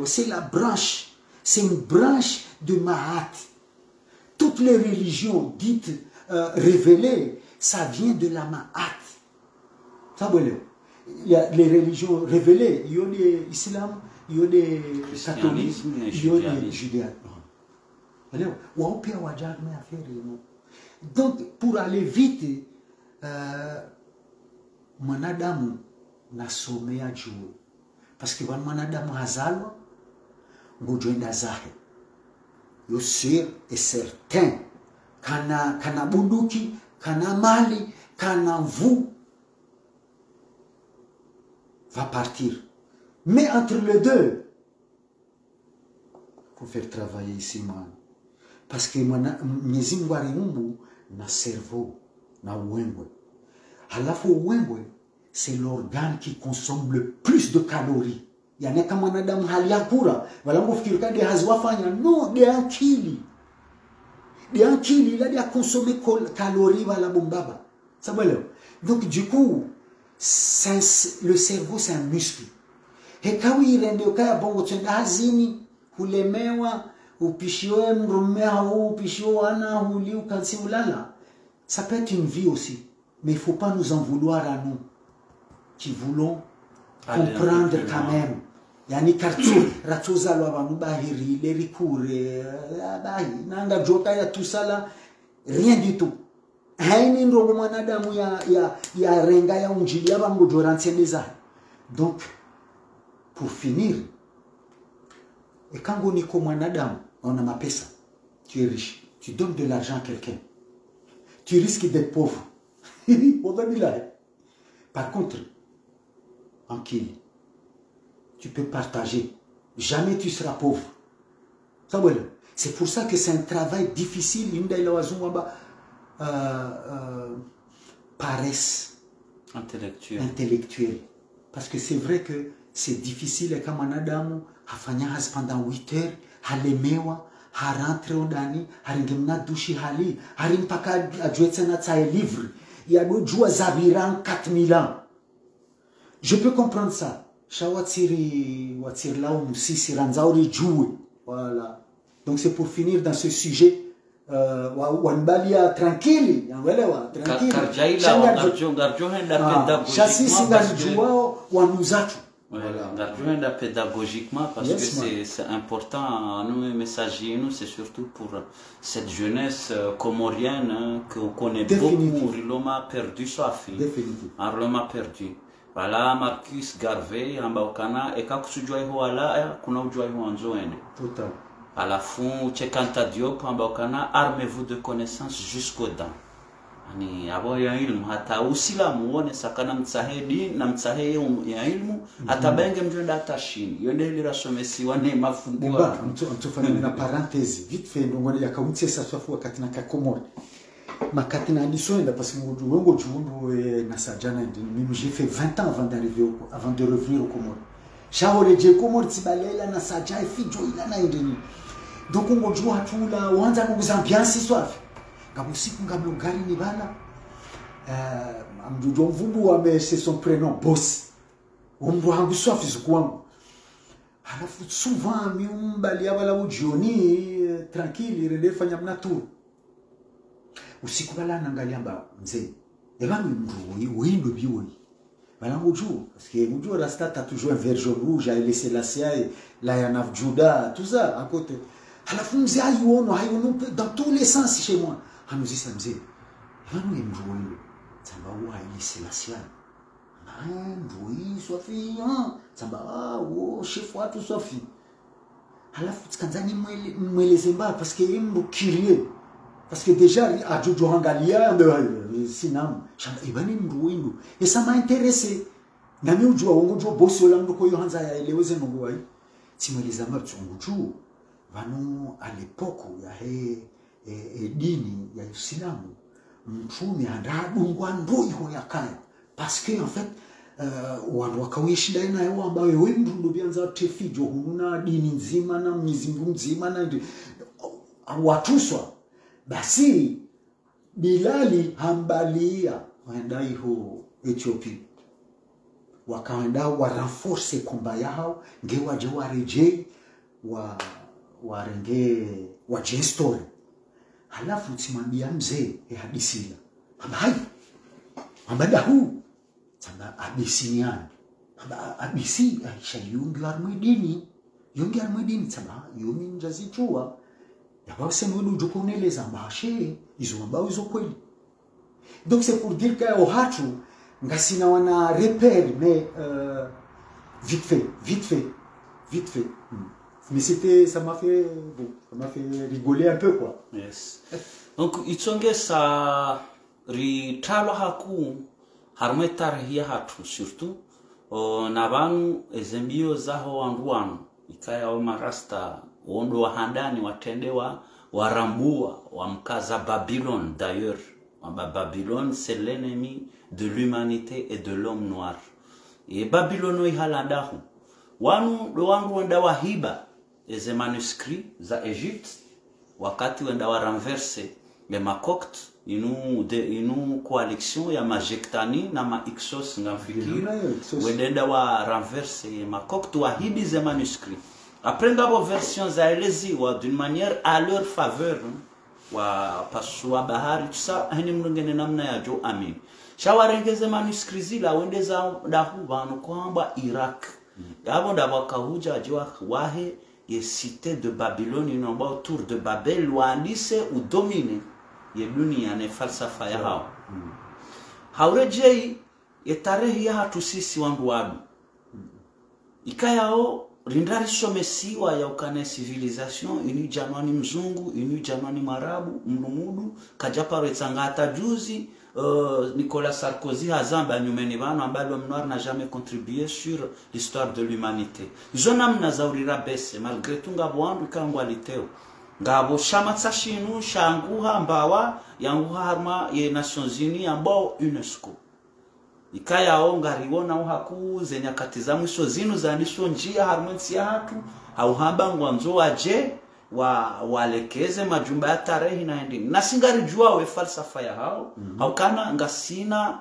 C'est la branche, c'est une branche de Mahat. Toutes les religions dites révélées, ça vient de la Mahat. Il y a les religions révélées, il y a l'islam, il y a des catholiques, il y a des judaïsmes. Donc, pour aller vite, manadamu nasomea juu. Parce que manadamu hazalwa, ngojoenda zahe. Yo sûr et certain, kana bunduki, kana mali, kana vous, va partir. Mais entre les deux, il faut faire travailler ici, man. Parce que Mwenyezi Mungu na cerveau, na wengwe. Halafu wengwe, c'est l'organe qui consomme le plus de calories. Yani kama mwanadamu hali ya kura, wala mfikirika de hazwafanya, non, de akili. De akili, il a de consommer calories wala bombaba. Ça va là. Donc du coup, le cerveau c'est un muscle. Et quand il rende au cas bongo tenda hazini, hulemewa, upishiwe mrumea ou upishiwe ana huli ukansi ulala. Ça peut être une vie aussi, mais il ne faut pas nous en vouloir à nous qui voulons comprendre quand même. Yani kartu ratuza lo abantu bahiri les rikure bahi nanga joka ya tusala rien du tout. Haini ndo mwanadamu ya renga ya unjili aba mujorantsemeza. Donc pour finir, et quand on est comme mwanadamu on a ma pesa, tu es riche, tu donnes de l'argent à quelqu'un, tu risques d'être pauvre. Par contre, en Kili, tu peux partager. Jamais tu seras pauvre. C'est pour ça que c'est un travail difficile. Paresse intellectuelle. Parce que c'est vrai que c'est difficile. Et comme un Adam, pendant 8 heures, halemewa, rentre au dani, haringemna douchi hali, harimpaka adjouetsena tsae livre. Il y a d'autres joueurs zabiran 4000 ans. Je peux comprendre ça. Voilà. Donc c'est pour finir dans ce sujet. Wanbalia tranquille. Voilà. Pédagogiquement parce que c'est important. Nous, messager, nous, c'est surtout pour cette jeunesse comorienne qu'on connaît beaucoup. L'homme perdu sa fille. L'homme perdu. Voilà, Marcus Garvey, Ambaokana, et quand tu joues là, kuna ujua anzoene. Total. À la fin, Chekanta Diop, Ambaokana, armez-vous de connaissances jusqu'aux dents. Ani abo ya ilmu hata usilamu uone sakana mtsahedi na mtsahe ya ilmu hata benge mjenda hata shini yonde ile rasomesi wane mafungwa mtufanya na parenthèse vite fait ngone ya kaunti sasa safu wakati na kakomori makati na ndisoenda parce que mudu wengo juundu na sajana mimi j'ai fait 20 ans avant de revenir au Comores shaole je Comores tibalela na sajai fijo ila na indeni donc ngo jua hatula uanza kuzambiansi swafi Kabusiku Ngablongari Nibala, Amdujomvumbu c'est son prénom, Boss. Ombo Hanguswa Fizukwangu. halafu souvent miumbali wala ujioni tranquille rende fanya mnatu usiku bala naangalia mba mzee ebanu mru windo biwi bala mujou parce que mujou rasta ta toujours un verge rouge a laissé la siae la yana juda tout ça à côté halafu mzee ayuono dans tous les sens chez moi hanuzisa mzee ebanu mru windo samba wa laissé la siae oui Sophie samba wo chef watu Sophie halafu tkanzani mweleze mba parce que yimbo curieux parce que déjà a jojo angalia sinam shamba ibani mruindu et ça m'a intéressé na mimi ujua wangu jo bosi wala mko yo hanza ya eleweze mungu wai simweleza mba tsunguju vano à l'époque ya dini ya Uislamu mtume andadungwa ndoyo yakaya parce que en fait watu wakawishi daina yao ambao wewe mtu bianza tefijo huna dini nzima na Mwenyezi Mungu nzima na watuswa basi Bilali hambalia waenda hiyo Ethiopia wakaenda wa renforcer combat yao ngewa je wareje warenge wa story halafu timambia mzee hadisila ambai ambada huu samba abisinian aba abisi aisha yungi armedini samba yomi njazichua yaba semulu jokonele zambashe izo ambao izo kweli donc c'est pour dire que au hatu ngasina wana repère mais vite fait mais c'était ça m'a fait rigoler un peu quoi. Yes. Donc itonge sa ritalo haku harme tarhia hatu surtout na banu ezembio zaho wanduanu ikaya wa marasta wondo wa handani watendewa warambua wa mkaza Babylone d'ailleurs Babylone c'est l'ennemi de l'humanité et de l'homme noir et Babylone ihalandahu wandu wenda wahiba eze manuscrits za Egypte wakati wenda wa renverse les Makokte inu coalition ya majektani na ma Ixos ngafikiri wenda wa renverse Makokte wahibi ze manuscrits après ngabo version za elezi wa d'une manière à leur faveur wa pasua bahari tout ça hani mngene namna ya jo amin shawarengeze manuscrits zila wende za dahu banu kwamba Iraq yabo ndabakahuja jwa wahe ye cité de Babylone inomba autour de Babel waandise ou domine ye dunia ne falsafa ya hao haurejei ye tarehe ya hatu sisi wangu wadu ikayao rindari somesiwa ya ukane civilisation inu janwani mzungu inu janwani marabu mnumudu kajaparo etsangata juzi Nicolas Sarkozy hazamba nyumeni bano ambalo mnoir n'a jamais contribué sur l'histoire de l'humanité zonam nazaurira bese malgré tunga bwandu kangwa liteo ngabo shamatsa shinu shanguha mbawa yanguha harma ye Nations Unies ambao UNESCO ikayao ngariona uhaku zenyakati za mwisho zinu zanisho njia harmonsi ya hatu hauhamba ngwanzo waje walekeze majumba ya tarehe na ending nasingarijua we falsafa ya hao haukana ngasina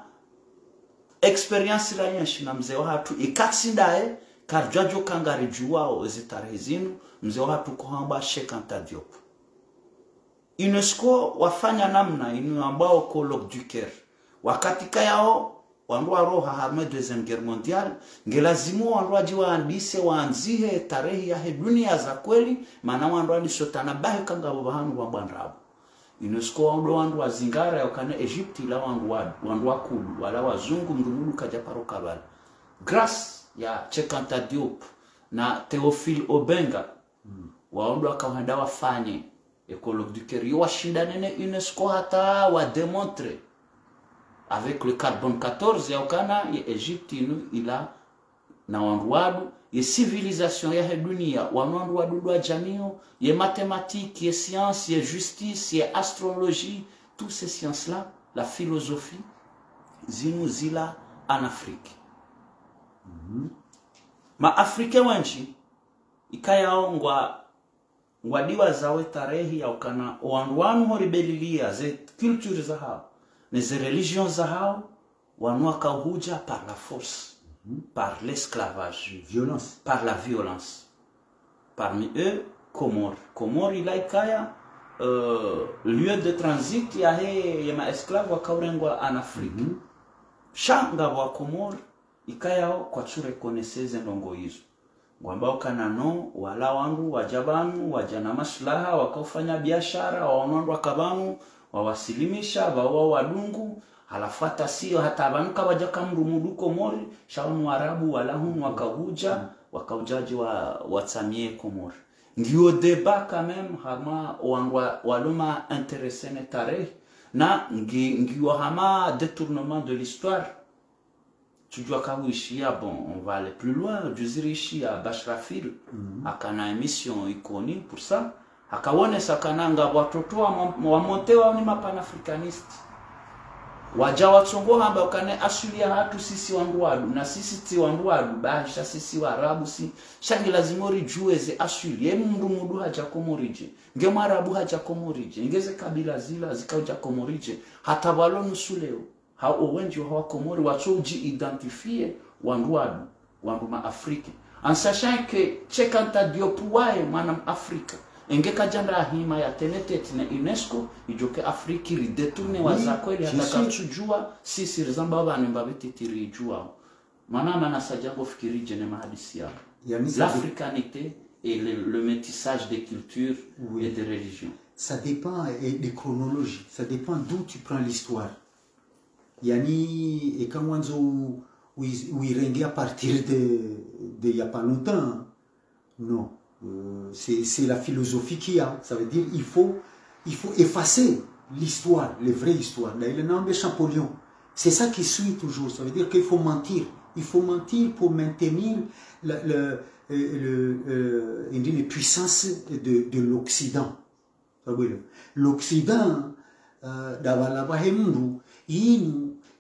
experience la yenshi na mzee wa hatu ikatsindae karjajo kangarijua ezi tarehe zinu mzee wa hatu kuhamba Cheikh Anta Diop UNESCO wafanya namna inu ambao colloque du Caire wakati kayao wanrua roha harme deuxième guerre mondiale ngelazimu wanrua jiwa andise waanzihe tarehe ya dunia za kweli maana wanrua ni sotana bahe kanga babahanu wa bandrabu UNESCO wanrua zingara ya kane Egypte la wanrua kudu wala wazungu mdumudu kajaparo kabala grâce ya Cheikh Anta Diop na Théophile Obenga wanrua kawanda wafanye colloque du Caire yo washindanene UNESCO hata wa démontrer avec le carbone 14 ya ukana ya Egypte ila na wanruadu ya civilisation ya dunia wanruadu wa jamio ya mathématiques ya science ya justice ya astrologie toutes ces sciences là la philosophie zinu zila en Afrique ma africain wanchi ikayao ngwadiwa zawe tarehe ya ukana wanruanu horibelilia ze culture za hao les religions zahao wanuaka huja par la force par l'esclavage violence par la violence parmi eux Comore. Comore ilaikaya lieu de transit ya maesclave wakaurengwa en Afrique. Shanga wa Comore ikayao kwa chure koneseze ndongo hizo. Ngwambao kanano wala wangu wajabanu wajana maslaha wakaufanya biashara waonondo wakabanu wawasilimisha wawa wadungu halafata sio hata abanuka wajaka mrumudu Komori shawamu Arabu walahun wakahuja wakaujaji watsamie Komori. Ngiyo deba quand même hama waluma intéressé tare na ngiyo hama détournement de l'histoire. Tu dois kaouishia, bon, on va aller plus loin, Juzirishi à Bashrafil, akana émission iconique pour ça. Akawone sakananga watoto wa montewa ni mapanafricaniste. Waja watsongo hamba ukane asulia hatu sisi wanduadu na sisi ti wanduadu bahisha sisi Waarabu si shangi lazimori jueze asulia mndu mudu haja komorije nge Mwarabu haja komorije ngeze kabila zila zikauja komorije hata walo nusuleo hao wengi wa Komori wachoji identifier wanduadu wanduma Afrika en sachant que chekanta diopuwae manam Afrika engeka janda hima ya tenetet na UNESCO ijoke Afrika ri detourne wazako ili hataka tujua sisi rizamba bana mbabeti tirijua mana sajango fikiri jene mahadisi yao l'africanité et le métissage des cultures et des religions. Ça dépend des chronologies, ça dépend d'où tu prends l'histoire. Yani, et quand où il rengue à partir de il n'y a pas longtemps, non. C'est la philosophie qu'il y a. Ça veut dire il faut effacer l'histoire, les vraies histoires. Là, il y a un Champollion. C'est ça qui suit toujours. Ça veut dire qu'il faut mentir. Il faut mentir pour maintenir les puissances de l'Occident. L'Occident, il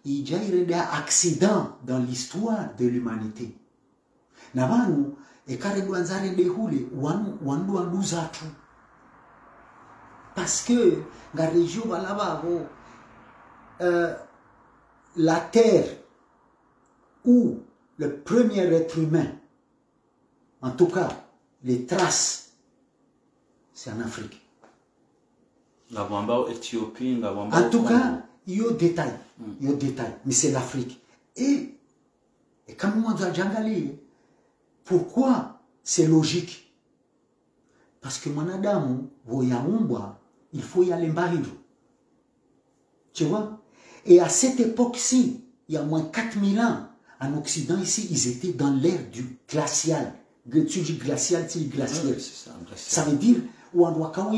y a eu un accident dans l'histoire de l'humanité. Navanu et Karenduanzare de Hule, Wandu Zatu. Parce que la région la terre où le premier être humain, en tout cas les traces, c'est en Afrique. En tout cas, il y a des détails, mais c'est l'Afrique. Et comme on a Djangali, pourquoi c'est logique? Parce que mon Adam, il faut y aller en tu vois? Et à cette époque-ci, il y a moins 4000 ans, en Occident, ici, ils étaient dans l'ère du glacial. Tu dis glacial, c'est glacial. Oui, ça, ça veut dire, on doit dans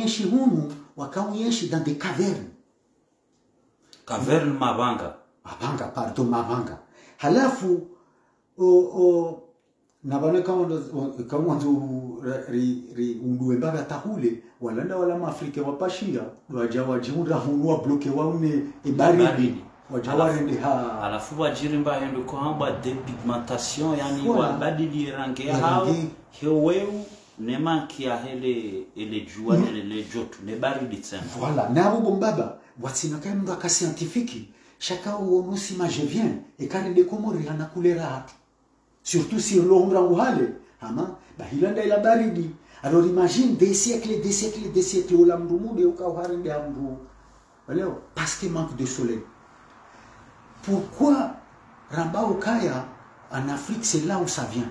des cavernes. Caverne Mabanga. Mabanga, pardon, Mabanga. Halafu, nabana kama unduembaga tahule walanda wala Afrika wapashinda wajiunda hunua bloke waune ebaridi wajawarende ha alafu wajirimba yendo kwamba depigmentation yani wabadili rangi yao heweu nema kia hele jua le joto ne baridi tena voilà nabo bombaba watsinaka mndo ka scientifique chacun uonusi magevien et quand de Komori anakulera hatu surtout sur l'ombre ou hale ama bahilanda ila baridi. Alors imagine des siècles au lamdumude au kauharinde amdu parce qu'il manque de soleil. Pourquoi Ramba Okaya en Afrique, c'est là où ça vient?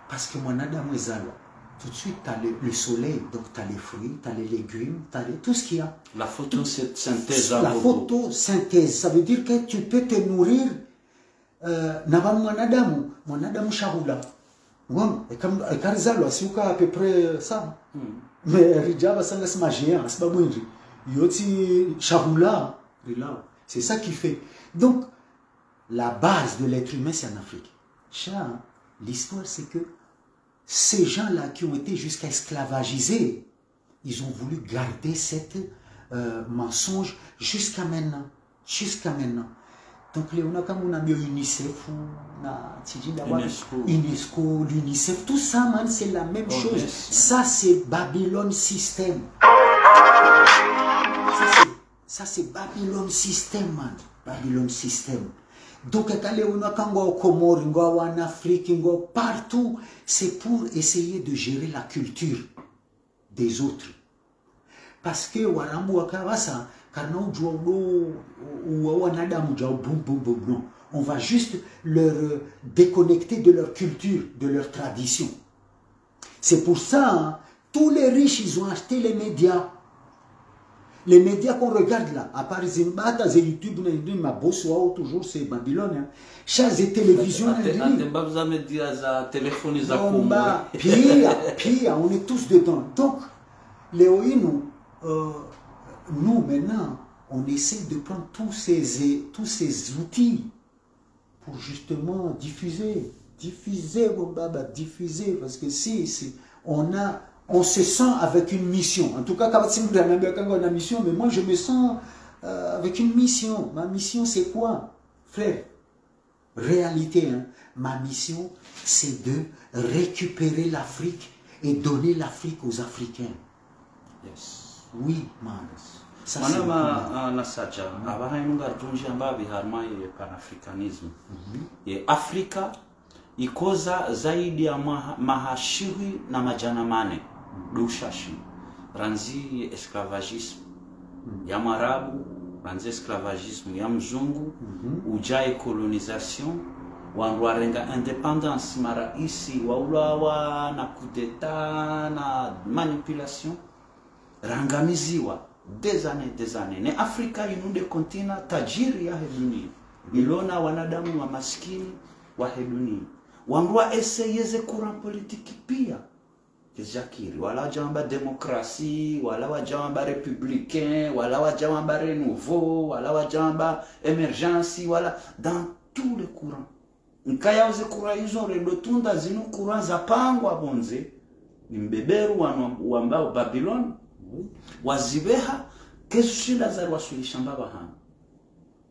Parce que mon Adam Ezalo, tout de suite tu as le soleil, donc tu as les fruits, tu as les légumes, tu as tout ce qu'il y a. La photosynthèse. La photosynthèse, ça veut dire que tu peux te nourrir mon Adam Shahoula. Et comme Karizalo, c'est à peu près ça. Mais Rijaba Sanga c'est magien, c'est pas bon. Yoti Shahoula, c'est ça qui fait. Donc, la base de l'être humain, c'est en Afrique. L'histoire, c'est que ces gens-là qui ont été jusqu'à esclavagiser, ils ont voulu garder cette mensonge jusqu'à maintenant. Jusqu'à maintenant. Donc, Léona, comme on a mis UNICEF, UNESCO, l'UNICEF, tout ça, man, c'est la même chose. Ça, c'est Babylone System. Ça, c'est Babylone System, man. Babylone System. Donc, au Comores, en Afrique, partout, c'est pour essayer de gérer la culture des autres. Parce que, on va juste leur déconnecter de leur culture, de leur tradition. C'est pour ça, hein, tous les riches, ils ont acheté les médias. Les médias qu'on regarde là, à part Zimbabwe, YouTube, toujours c'est Babylone, hein. Chaque télévision, pire, on est tous dedans. Donc, nous maintenant, on essaie de prendre tous ces outils pour justement diffuser, parce que si on se sent avec une mission. En tout cas, quand on a une mission, mais moi je me sens avec une mission. Ma mission c'est quoi, frère? Réalité, hein? Ma mission c'est de récupérer l'Afrique et donner l'Afrique aux Africains. Yes. Oui, man. Manama nasaja abahainunga rjunji ambabi harma ye panafricanism. Ye Afrika ikoza zaidi ya mahashiwi na majanamane dushashi ranzi esclavagisme ya marabu, ranzi esclavagisme ya mzungu, ujaye colonisation, wandu warenga independence maraisi waulawa na kudeta na manipulation rangamiziwa des années. Ne Afrika inude kontina tajiri ya dunia, ilona wanadamu wa maskini wa dunia. Wangwa eseyeze kuran politiki pia kijakiri wala jamba demokrasi wala wajamba républicain wala wajamba renouveau wala wajamba émergence wala dans tous les courants nkaya uze kura hizo redo tunda zinu kura za pangwa bonze ni mbeberu wambao Babylon wazibeha keshinda za wasulishamba bahana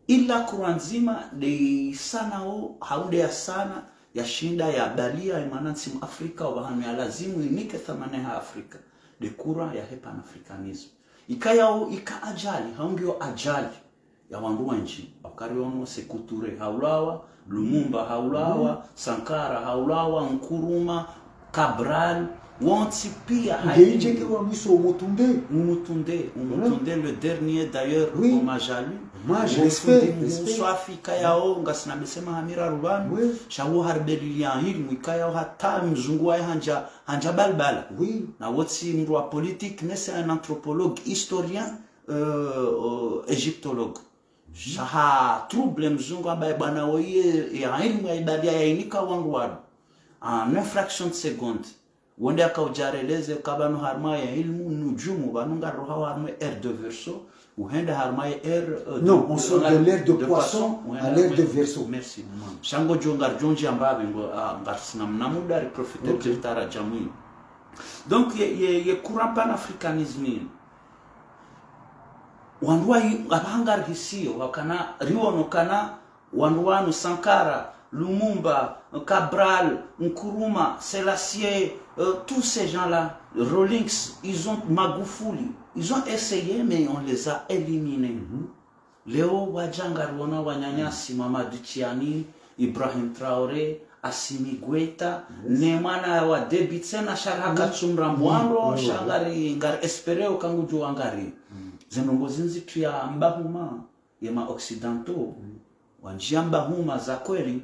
ila kura nzima de sanao haude sana ya shinda ya dalia imanansi Afrika wabahanu ya lazimu inike thamaneha Afrika de kura ya pan-africanism ikayao ika ajali haungio ajali ya wanduwa nchi wakariono sekuture haulawa Lumumba haulawa Sankara haulawa Nkuruma Cabral Wanti pia haïti Umutunde le dernier d'ailleurs oui. Hommage à lui. Moi je respecte Afrika yao ngasinabesema Hamira Rubani oui. Shawu harbelian hili mwikaya hata mzungu wa hanja balbala oui. Na wotsi mru wa politique c'est un anthropologue historien égyptologue shaha trouble mzungu ambaye bwana oye ya ilmu ya ibadia ya inika wangu wadu en une fraction de seconde wonde akaujareleze kabano harma ya ilmu nujumu banunga roha harma air de verso uhende harma air non on sort de l'air de poisson à l'air de verso. Merci shango jongar jonji ambabe ngarsina mnamuda profiter kiltara jamui. Donc ye courant panafricanisme wanduwa abahangar hisio wakana riono kana wanduwanu Sankara Lumumba, Cabral, Nkuruma, Selassie, tous ces gens-là, Rawlings, ils ont Magufuli, ils ont essayé mais on les a éliminés. Léo Wajangarwana Wanyanyasi, Mamadou Tchiani, Ibrahim Traoré, Assimi Goïta, Nemana wa Debitsena Sharaka Tsumrambwando, Shangari Ngar Espereo Kanguju Angari. Zenongozinzi tuya mbahuma yema occidentaux, wanjiamba huma za kweli.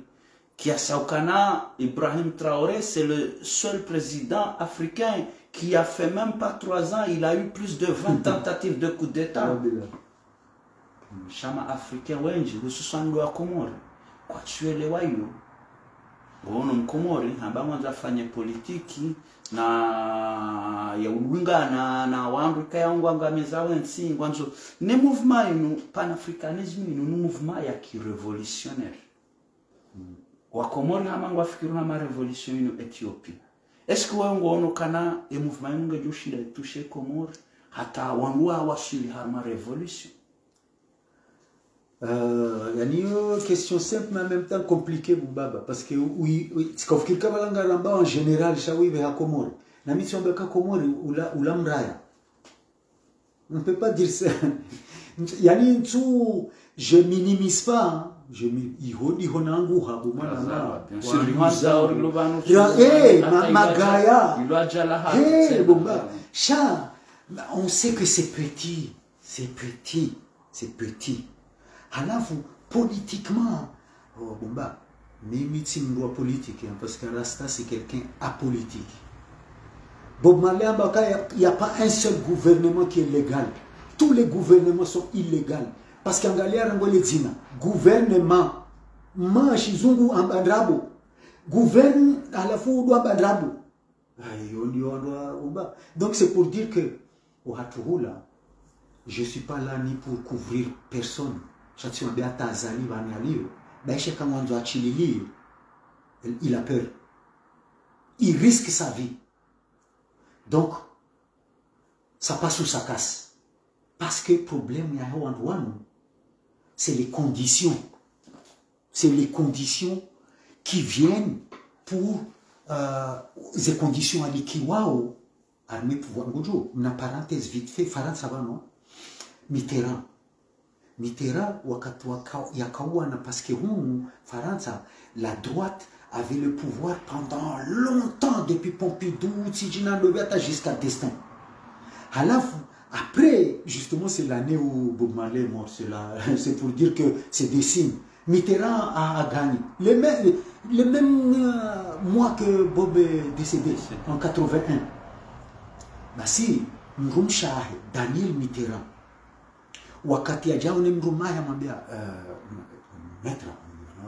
Kiasaukana Ibrahim Traoré, c'est le seul président africain qui a fait même pas 3 ans, il a eu plus de 20 tentatives de coup d'état. Chama africain wenji, hususan wa Komori. Kwa chuelewa hiyo. Wono mkomori, ambao wanafanya politiki na ya udunga na wangu kaya ngwanga mezawe nsi ngwanzo. Ne mouvement inu panafricanisme inu mouvement ya ki révolutionnaire. Wakomori hama ngwafikiru na ma révolution inu Ethiopie. Est-ce que wangu ono kana e mouvement inu ngejushida touché Komori hata wangu wasuli harma révolution? Il y a une question simple mais en même temps compliquée Baba parce que oui c'est qu'on fait kabalanga lamba en général shawi be Komori na mission be Komori ou la mraya on ne peut pas dire ça yani tu je minimise pas hein. Je iho nangu habu mana magaya bomba cha on sait que c'est petit halafu politiquement bomba mimi timbo politique parce que Rasta c'est quelqu'un apolitique. Bob Marley il n'y a pas un seul gouvernement qui est légal. Tous les gouvernements sont illégaux. Parce qu'en Galia Rangoledina, gouvernement, Machizungu Ambadrabo, gouverne à la fois Ambadrabo. Donc c'est pour dire que, au Hatuhula, je ne suis pas là ni pour couvrir personne. Il a peur. Il risque sa vie. Donc, ça passe ou ça casse. Parce que le problème, c'est les conditions. C'est les conditions qui viennent pour les conditions à l'ikiwao, armée pouvoir gojo. Une parenthèse vite fait, Farhan ça va non? Mitterrand, Yakawana, parce que Farhan, la droite avait le pouvoir pendant longtemps, depuis Pompidou, Tidjina, Lobiata, jusqu'à Destin. Après, justement, c'est l'année où Bob Marley est mort. C'est pour dire que c'est des signes. Mitterrand a gagné. Le même mois que Bob est décédé, en 81. Bah si, Daniel Mitterrand, wakati ajao ni mrumaya mambia maître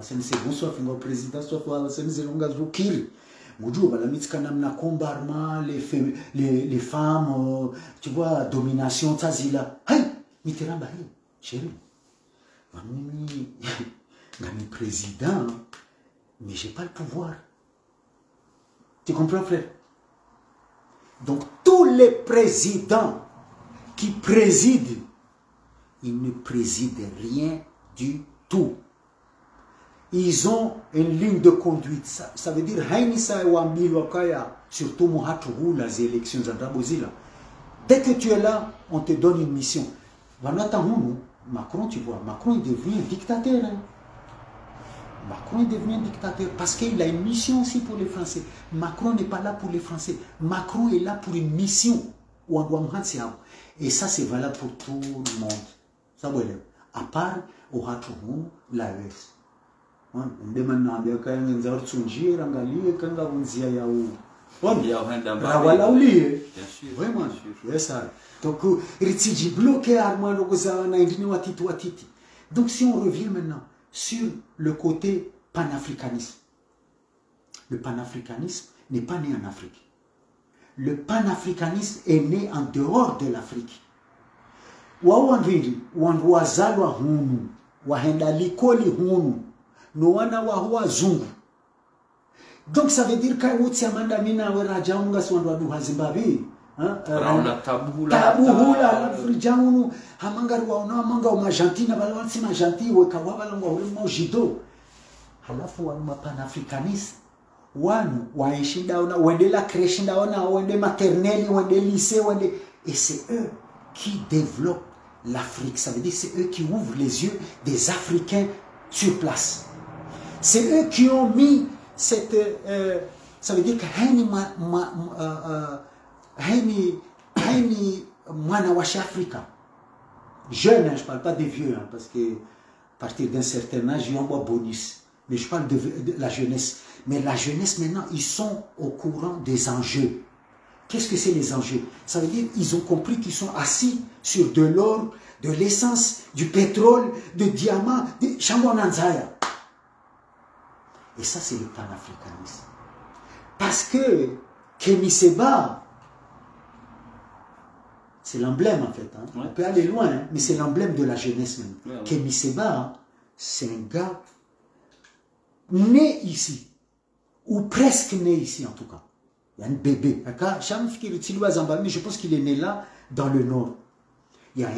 c'est bonsoir fingo président soit c'est longa zukiri mujua balamitika namna combat les femmes tu vois domination tazila hey Mitterrand bahi chérie mimi ngami président mais j'ai pas le pouvoir, tu comprends frère? Donc tous les présidents qui président, ils ne président rien du tout. Ils ont une ligne de conduite. Ça veut dire, surtout les élections dès que tu es là, on te donne une mission. Macron, tu vois, Macron est devenu un dictateur. Hein. Macron est devenu un dictateur parce qu'il a une mission aussi pour les Français. Macron n'est pas là pour les Français. Macron est là pour une mission. Et ça, c'est valable pour tout le monde. Ça veut dire, à part au Hatouhou, l'AES. On demande à bien quand on a un rangalie quand on a un zia vraiment, c'est ça. Donc, il bloqué Armando Gozana, donc, si on revient maintenant sur le côté panafricanisme, le panafricanisme n'est pas né en Afrique. Le panafricanisme est né en dehors de l'Afrique. Wawandwili wazalwa hunu wahenda likoli hunu no wana wa zungu. Donc ça veut dire que wuti amanda mina weraja unga swandwa du Zimbabwe tabuhula l'Africainu hamanga ruona manga wa Argentina balwansi majanti wekawa balangwa ulimo jido halafu wa panafricaniste wanu waishinda ona wende la crèche ndaona wende maternelle wende lycée wende et c'est eux qui développent l'Afrique. Ça veut dire c'est eux qui ouvrent les yeux des Africains sur place. C'est eux qui ont mis cette ça veut dire que mwana washi Africa jeune, hein, je parle pas des vieux hein, parce que à partir d'un certain âge ils ont un bonus, mais je parle de la jeunesse. Mais la jeunesse maintenant ils sont au courant des enjeux. Qu'est-ce que c'est les enjeux? Ça veut dire qu'ils ont compris qu'ils sont assis sur de l'or, de l'essence, du pétrole, de diamants, de chambonanzaya. Et ça c'est le panafricanisme. Parce que Kémy Séba, c'est l'emblème en fait. Hein. Ouais. On peut aller loin, hein, mais c'est l'emblème de la jeunesse même. Ouais, ouais. Kémy Séba, c'est un gars né ici, ou presque né ici en tout cas. Il y a un bébé. Je pense qu'il est né là, dans le nord. Il y a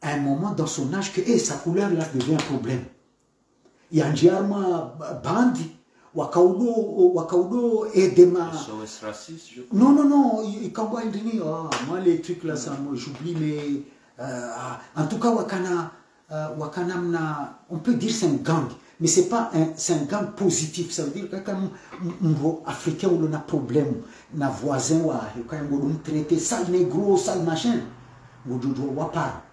un moment dans son âge que sa couleur là devient un problème. Il y a un diamant bandi, wakaudo edema. SOS raciste, je crois. Non, non, non, quand moi, moi, les trucs là, ça, moi, j'oublie, mais en tout cas, on peut dire c'est un gang, mais c'est pas c'est un gang positif. Ça veut dire que quand un Africain où on a problème, un voisin, quand on traite sale négro, sale machin, on doit pas,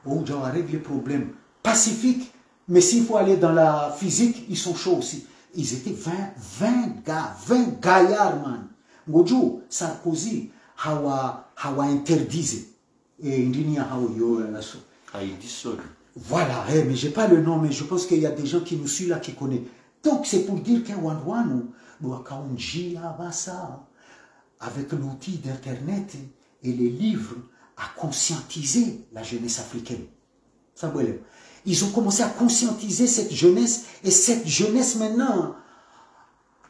on doit régler le problème pacifique, mais s'il faut aller dans la physique, ils sont chauds aussi. Ils étaient 20 gars, 20 gaillards, man. Ngojo, Sarkozy, hawa interdisé. Et Indinia, hawa yo, la so. Il dissolue. Voilà, mais j'ai pas le nom, mais je pense qu'il y a des gens qui nous suivent là, qui connaissent. Donc, c'est pour dire qu'un Wanwanu, doit ça, avec l'outil d'Internet et les livres, à conscientiser la jeunesse africaine. Ça, voilà. Ils ont commencé à conscientiser cette jeunesse, et cette jeunesse maintenant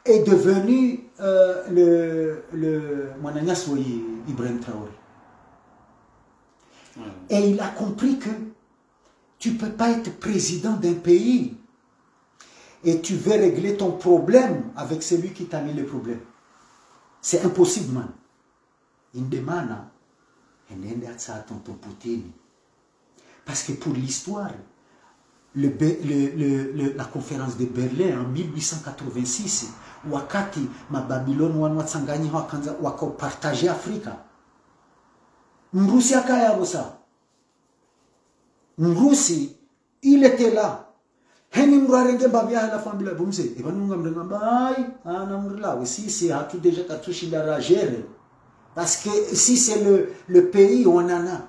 est devenue le Managnas Ibrahim Traoré. Et il a compris que tu ne peux pas être président d'un pays et tu veux régler ton problème avec celui qui t'a mis le problème. C'est impossible, man. Indemana, tonton Poutine. Parce que pour l'histoire, la conférence de Berlin en 1886, wakati ma Babylone wanwatsanganya wako partager Afrika. Mrusi akaya bosa. Mrusi, il était là. Heni mrarenge babia la famille bumse. Et ben nous ngam bay, ana mrla aussi c'est à tout déjà katushi la gérer. Parce que si c'est le pays on en a.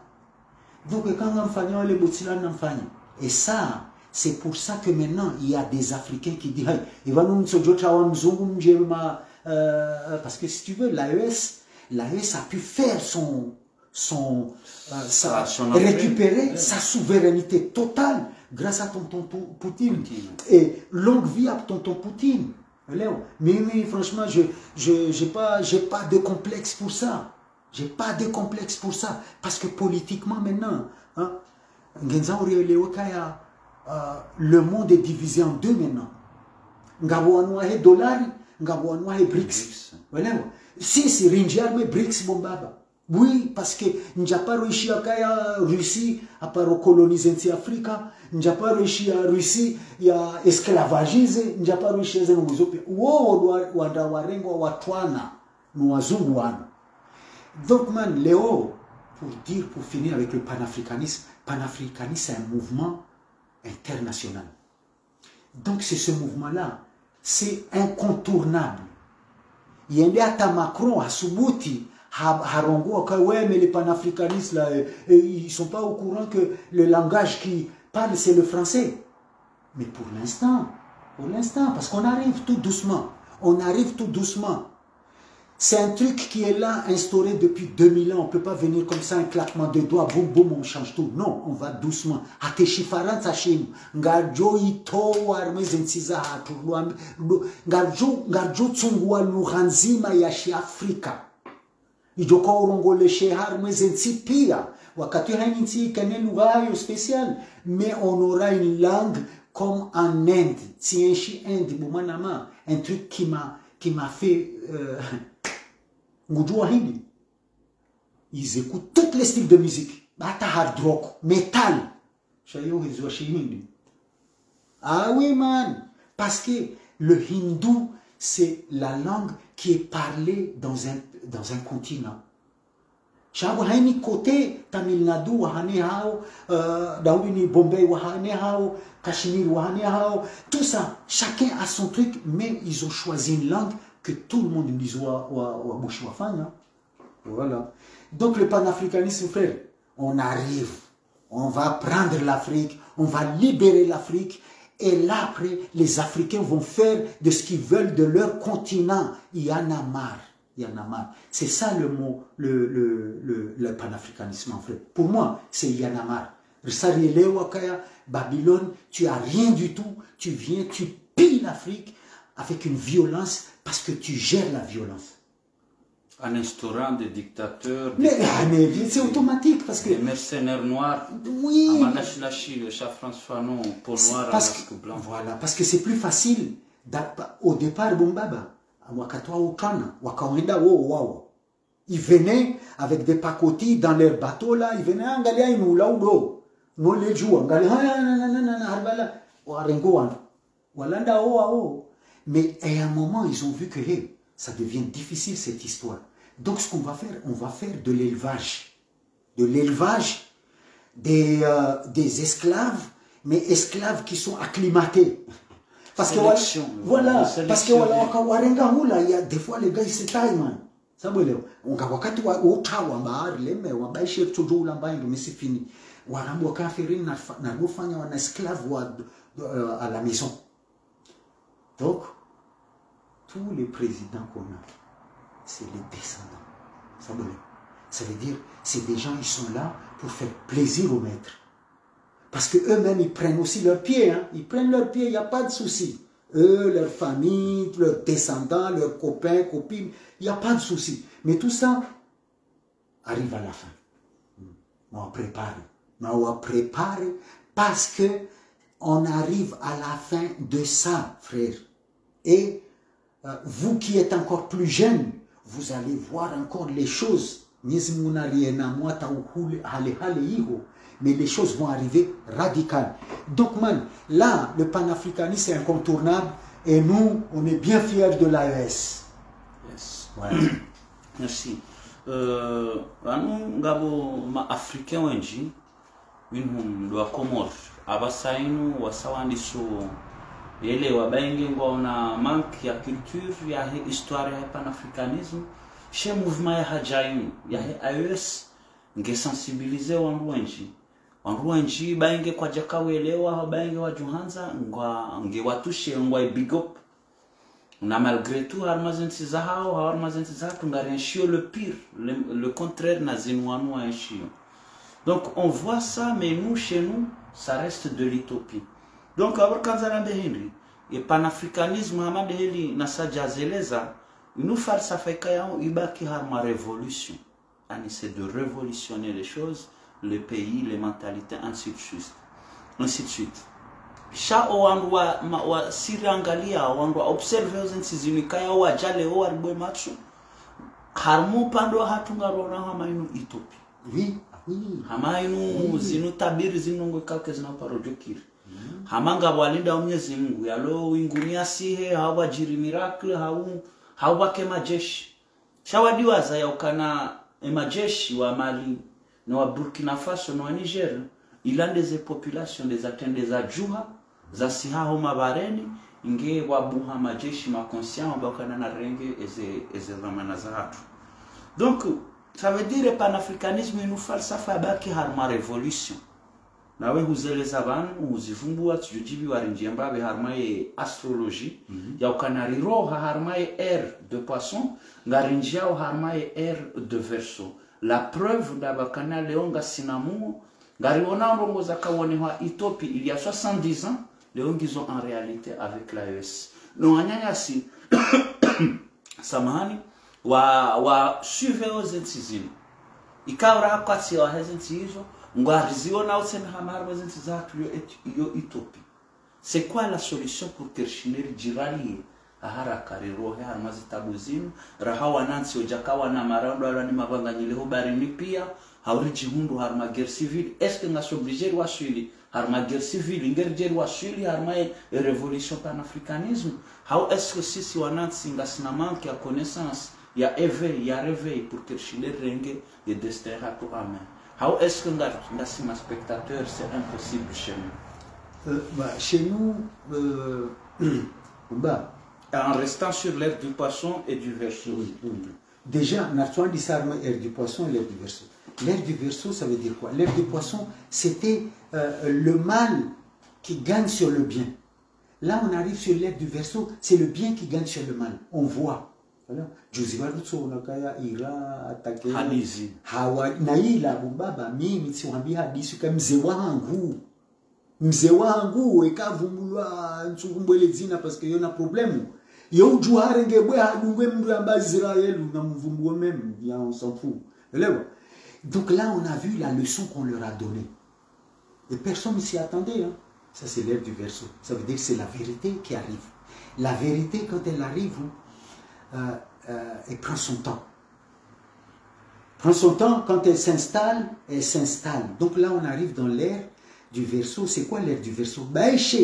Donc quand on fait les boutilan on fait. Et ça, c'est pour ça que maintenant il y a des Africains qui disent et ben nous parce que si tu veux l'AES a pu faire récupérer sa souveraineté totale grâce à tonton Poutine. Et longue vie à tonton Poutine. Mais franchement, j'ai pas de complexe pour ça. J'ai pas de complexe pour ça. Parce que politiquement maintenant, hein, le monde est divisé en deux maintenant. Ngabouanoua et dollars, Ngabouanoua et BRICS. Si c'est Rinjar, mais BRICS bombaba. Oui, parce que nous n'avons pas réussi à Russie à coloniser l'Afrique, nous n'avons pas réussi à Russie à esclavagiser, nous n'avons pas réussi à donc, man, Léo, pour finir avec le panafricanisme, c'est un mouvement international. Donc, c'est ce mouvement-là, c'est incontournable. Il y a un Macron à Subouti. Harongo, ouais, mais les panafricanistes, là, ils ne sont pas au courant que le langage qui parle, c'est le français. Mais pour l'instant, parce qu'on arrive tout doucement. C'est un truc qui est là, instauré depuis 2000 ans. On ne peut pas venir comme ça, un claquement de doigts, boum, boum, on change tout. Non, on va doucement. Ateshifaran sashim, ngarjo ito arme zensiza hatu, ngarjo tsungwa luhanzima yashi Afrika. Ijoka urongole shehar mwezensi pia. Wakati haninsi kane lugha spécial, mais on aura une langue comme en Inde. Tienchi Inde, Boumanama, un truc qui m'a fait Ngoudou Hindi. Ils écoutent tous les styles de musique. Bata hard rock, metal. Ah oui, man. Parce que le hindou, c'est la langue qui est parlée dans un continent. Shabu haini côté Tamil Nadu wahane hao, Daoubini Bombay wahane hao, Cachemire wahane hao, tout ça, chacun a son truc, mais ils ont choisi une langue que tout le monde dit voilà. Donc le panafricanisme, frère, on arrive, on va prendre l'Afrique, on va libérer l'Afrique. Et là, après, les Africains vont faire de ce qu'ils veulent de leur continent. Il y en a marre. C'est ça le mot, le panafricanisme, en fait. Pour moi, c'est il y en a marre. Babylone, tu as rien du tout. Tu viens, tu pilles l'Afrique avec une violence parce que tu gères la violence. En instaurant des dictateurs. Mais c'est automatique parce que. Des mercenaires noirs. Oui. Amanachilachi, le chat François Fanon, peau noire, masque blanc. Voilà, parce que c'est plus facile Au départ, Bombaba, wakatoa utana, wakaenda wao. Ils venaient avec des pacotis dans leur bateau là, ils venaient angalia inu laudo. No le jua, angalia harbala, warengo walanda Mais à un moment, ils ont vu que hey, ça devient difficile cette histoire. Donc ce qu'on va faire, on va faire de l'élevage. De l'élevage des esclaves, mais esclaves qui sont acclimatés. Parce que voilà, parce que il y a des fois les gars ils se taillent, man. Ça veut dire, on a wakati wa utawa mahali leme wabaishi tujo ulamba ndio misifini. Warabu wakafiri na kufanya wana esclaves à la maison. Donc tous les présidents qu'on a, c'est les descendants. Ça veut dire, c'est des gens, ils sont là pour faire plaisir au maître. Parce qu'eux-mêmes, ils prennent aussi leurs pieds. Hein. Ils prennent leurs pieds, il n'y a pas de souci. Eux, leur famille, leurs descendants, leurs copains, copines, il n'y a pas de souci. Mais tout ça arrive à la fin. On va préparer parce que on arrive à la fin de ça, frère. Et vous qui êtes encore plus jeunes, vous allez voir encore les choses. Mais les choses vont arriver radicales. Donc, man, là, le panafricanisme est incontournable et nous, on est bien fiers de l'AES. Yes. Voilà. Merci. Ma africain wengi winhu wa Comores abasainu wasawandiso ele wabaingi ngona manque ya culture ya histoire ya panafricanisme chez mouvement ya hajainu ya AES nge sensibiliser wangu wengi bainge kwa jakawelewa bainge wa Johanza nge watushe ngwa big up na malgré tout harmazenti za hao harmazenti za tungarenshio le pire le contraire na zinwanu wa enshio. Donc on voit ça, mais nous chez nous ça reste de l'utopie. Donc alors quand ça Henry et panafricanisme hamade heli na sajazeleza nous falsafika yao ibaki harma révolution. Ani c'est de révolutionner les choses, le pays, les mentalités ainsi de suite. Ainsi de suite. Sha wa sirangalia wanwa observe zensi zinikaya wa jale wa ribwe macho harmu pando hatunga rona hamainu itopi Oui. Hamainu zinu tabiri zinungu kalke zina parojokiri hamanga walinda Mwenyezi Mungu yalo wingunia sihe hawa jiri miracle hawa kema jeshi shawadiwa za yaukana majeshi wa Mali na wa Burkina Faso na wa Niger ilande ze population des atteindre des adjuha za sihaho mabareni inge wabuha majeshi makonscient bakana na renge eze ramana za hatu. Donc ça veut dire le panafricanisme nous falsafa baki harma révolution nawe huzeleza bantu uzivumbua tujibi warinjemba be harma astrologie ya ukanari roha harma air de poisson ngarinjia harma air de verseau. La preuve d'abakana leonga sinamu ngariona ndongo za kawone wa Ethiopie il y a 70 ans leongi sont en réalité avec l'AES. No anyanya si samahani wa suivre zentizini ikawra kwatsi wa hezentizo ngwariziona useme hamar zentizatu yo Ethiopie. C'est quoi la solution pour Kirchner jirali haraka rirohe harmazitabuzini rahawa nansi ojakawa na marando alani mabanganyile hobarini pia hauriji hundu harma guerre civile. Est-ce que nga s'obliger wa suili harma guerre civile ingerjer wa suili harma révolution panafricanisme? How est-ce que sisi wanansi nga sina manque ya connaissance ya éveil ya réveil pour Kirchner renge et destin ratu amen? How est-ce que nga sina spectateur? C'est impossible chez nous. Chez nous en restant sur l'air du poisson et du verseau. Déjà, Nathan dit ça, l'air du poisson et l'air du verseau. L'air du verseau, ça veut dire quoi? L'air du poisson, c'était le mal qui gagne sur le bien. Là, on arrive sur l'air du verseau, c'est le bien qui gagne sur le mal. On voit. Hadizi. Naila Baba, mimi siwambia hadithi kama mzee wangu ekavumbulwa nsukumbwele dzina parce que yona problème yo juhare ngebwe hadungwe mndu amba Israël na mvumbuo même ya on s'en fout. Donc là on a vu la leçon qu'on leur a donnée et personne ne s'y attendait hein. Ça c'est l'air du verseau, ça veut dire que c'est la vérité qui arrive. La vérité, quand elle arrive, elle prend son temps. Prend son temps, quand elle s'installe, elle s'installe. Donc là, on arrive dans l'ère du Verseau. C'est quoi l'ère du Verseau? Baïche,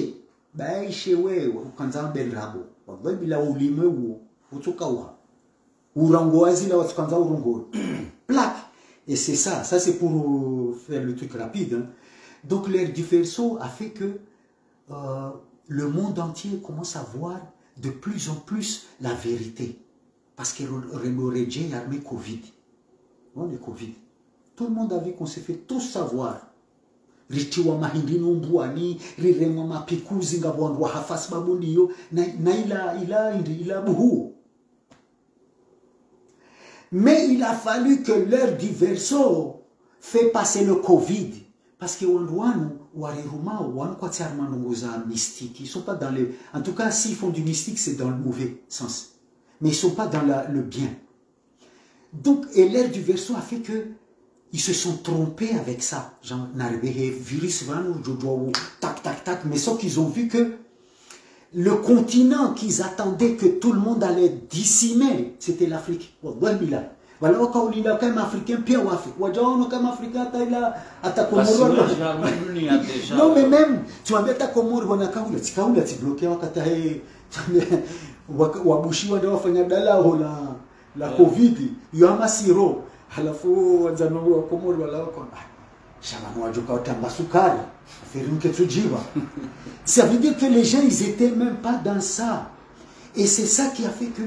ouais, quand on ben rabo. Bila ulime ou utukawa. Urangoazi la watkanza urongo. Plaque. Et c'est ça c'est pour faire le truc rapide. Hein. Donc l'ère du Verseau a fait que le monde entier commence à voir de plus en plus la vérité. Parce que René armé Covid. On est Covid. Tout le monde a vu qu'on s'est fait tout savoir. Ritiwa mahindi numbuani, rirema mapikuzi ngabwandwa hafas babundiyo, na ila buhu. Mais il a fallu que l'heure du Verseau fait passer le Covid. Parce que mystique. Ils ne sont pas dans le... En tout cas, s'ils font du mystique, c'est dans le mauvais sens. Mais ils ne sont pas dans le bien. Donc, et l'ère du Verseau a fait que ils se sont trompés avec ça. Genre, tac, mais sauf qu'ils ont vu que le continent qu'ils attendaient que tout le monde allait décimer, c'était l'Afrique. Voilà, quand on est comme africain, puis en Afrique. Comme africain, non, mais même, tu m'as dit à Comore, on a kaoula, tu bloqué, wabushi wafanya dala la Covid, yama siro, halafu wazano wa Comore wala wako. Shabano wajoka otamba sukari, afirunke tujiba. Ça veut dire que les gens, ils étaient même pas dans ça. Et c'est ça qui a fait que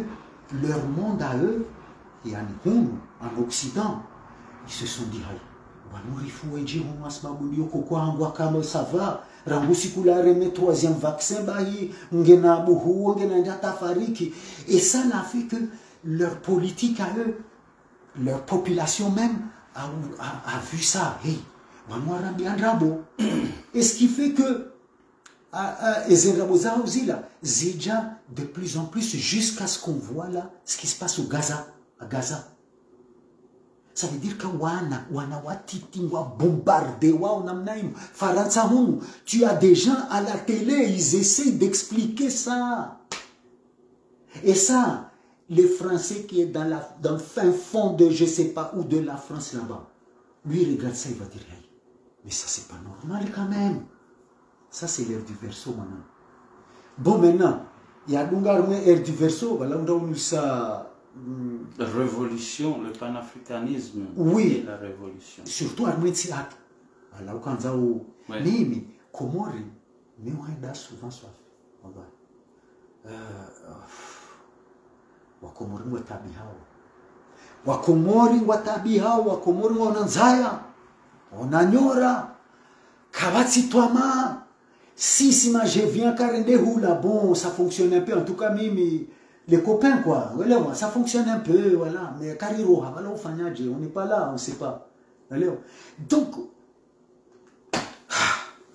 leur monde à eux, et en Occident, ils se sont dit, ça va, troisième vaccin, et ça n'a fait que leur politique à eux, leur population même, a vu ça. Et ce qui fait que de plus en plus, jusqu'à ce qu'on voit là, ce qui se passe au Gaza. À Gaza. Ça veut dire que tu as des gens à la télé, ils essaient d'expliquer ça. Et ça, les Français qui est dans le fin fond de je sais pas où de la France là-bas, lui il regarde ça, il va dire hey, mais ça c'est pas normal quand même. Ça c'est l'ère du Verseau maintenant. Bon maintenant, il y a l'ère du Verseau, voilà on a eu ça. La révolution, le panafricanisme. Oui. Et la révolution. Surtout à Mwetsiak. Alors, quand on a eu. Komori, mais on a souvent soif. Wakomori watabihao. Wakomori watabihao, Wakomori wananzaya. Wananyora. Kabatsi toama. Si je viens carrément là, bon, ça fonctionne un peu. En tout cas, mimi. Les copains, quoi, voilà, ça fonctionne un peu, voilà, mais Kariro, on n'est pas là, on ne sait pas. Donc,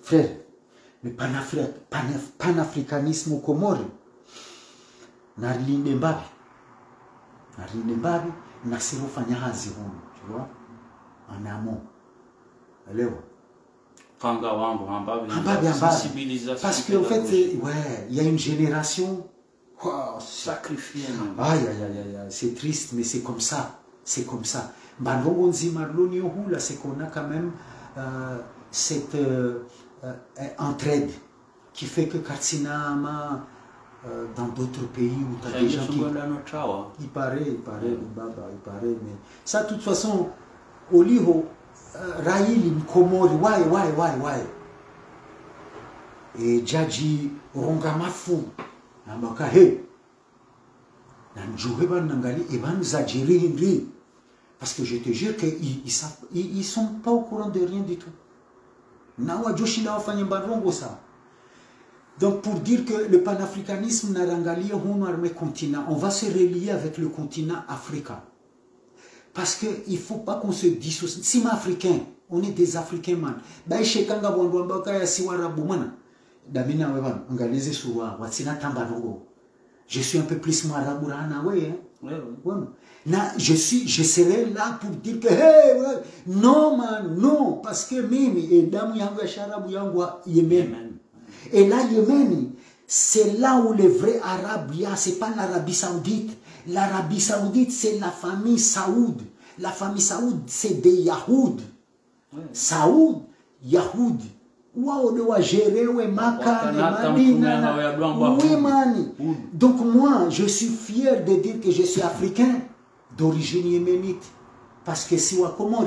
frère, le panafricanisme au Comore, Narline Mbabi, Nasiro Fanyahazi, tu vois, en amont. Parce qu'en fait, ouais, il y a une génération. Wow, sacrifié. Aïe, c'est triste, mais c'est comme ça. C'est comme ça. Là, c'est qu'on a quand même cette entraide qui fait que Kartsinama, dans d'autres pays où tu as des gens qui... Il paraît, mais ça, de toute façon, au Liho, Raïl, Komori, why. Et Djadji, Rongamafu. Parce que je te jure qu'ils ne sont pas au courant de rien du tout. Donc pour dire que le panafricanisme n'a rangali un continent, on va se relier avec le continent africain. Parce qu'il ne faut pas qu'on se dissocie. Si on est africain, on est des Africains, man. Je suis un peu plus marabourana, oui. Je serai là pour dire que, hey, non, man, non, parce que mimi, et damu yangu ya sharabu yangu Yemen. Et là, Yemen, C'est là où les vrais Arabes, c'est pas l'Arabie Saoudite. L'Arabie Saoudite, c'est la famille Saoud. La famille Saoud, c'est des Yahoud. Saoud, Yahoud. Waouh, le wa géré, ouais, Maka, oui, mani. Donc moi, je suis fier de dire que je suis africain d'origine yéménite. Parce que si comment on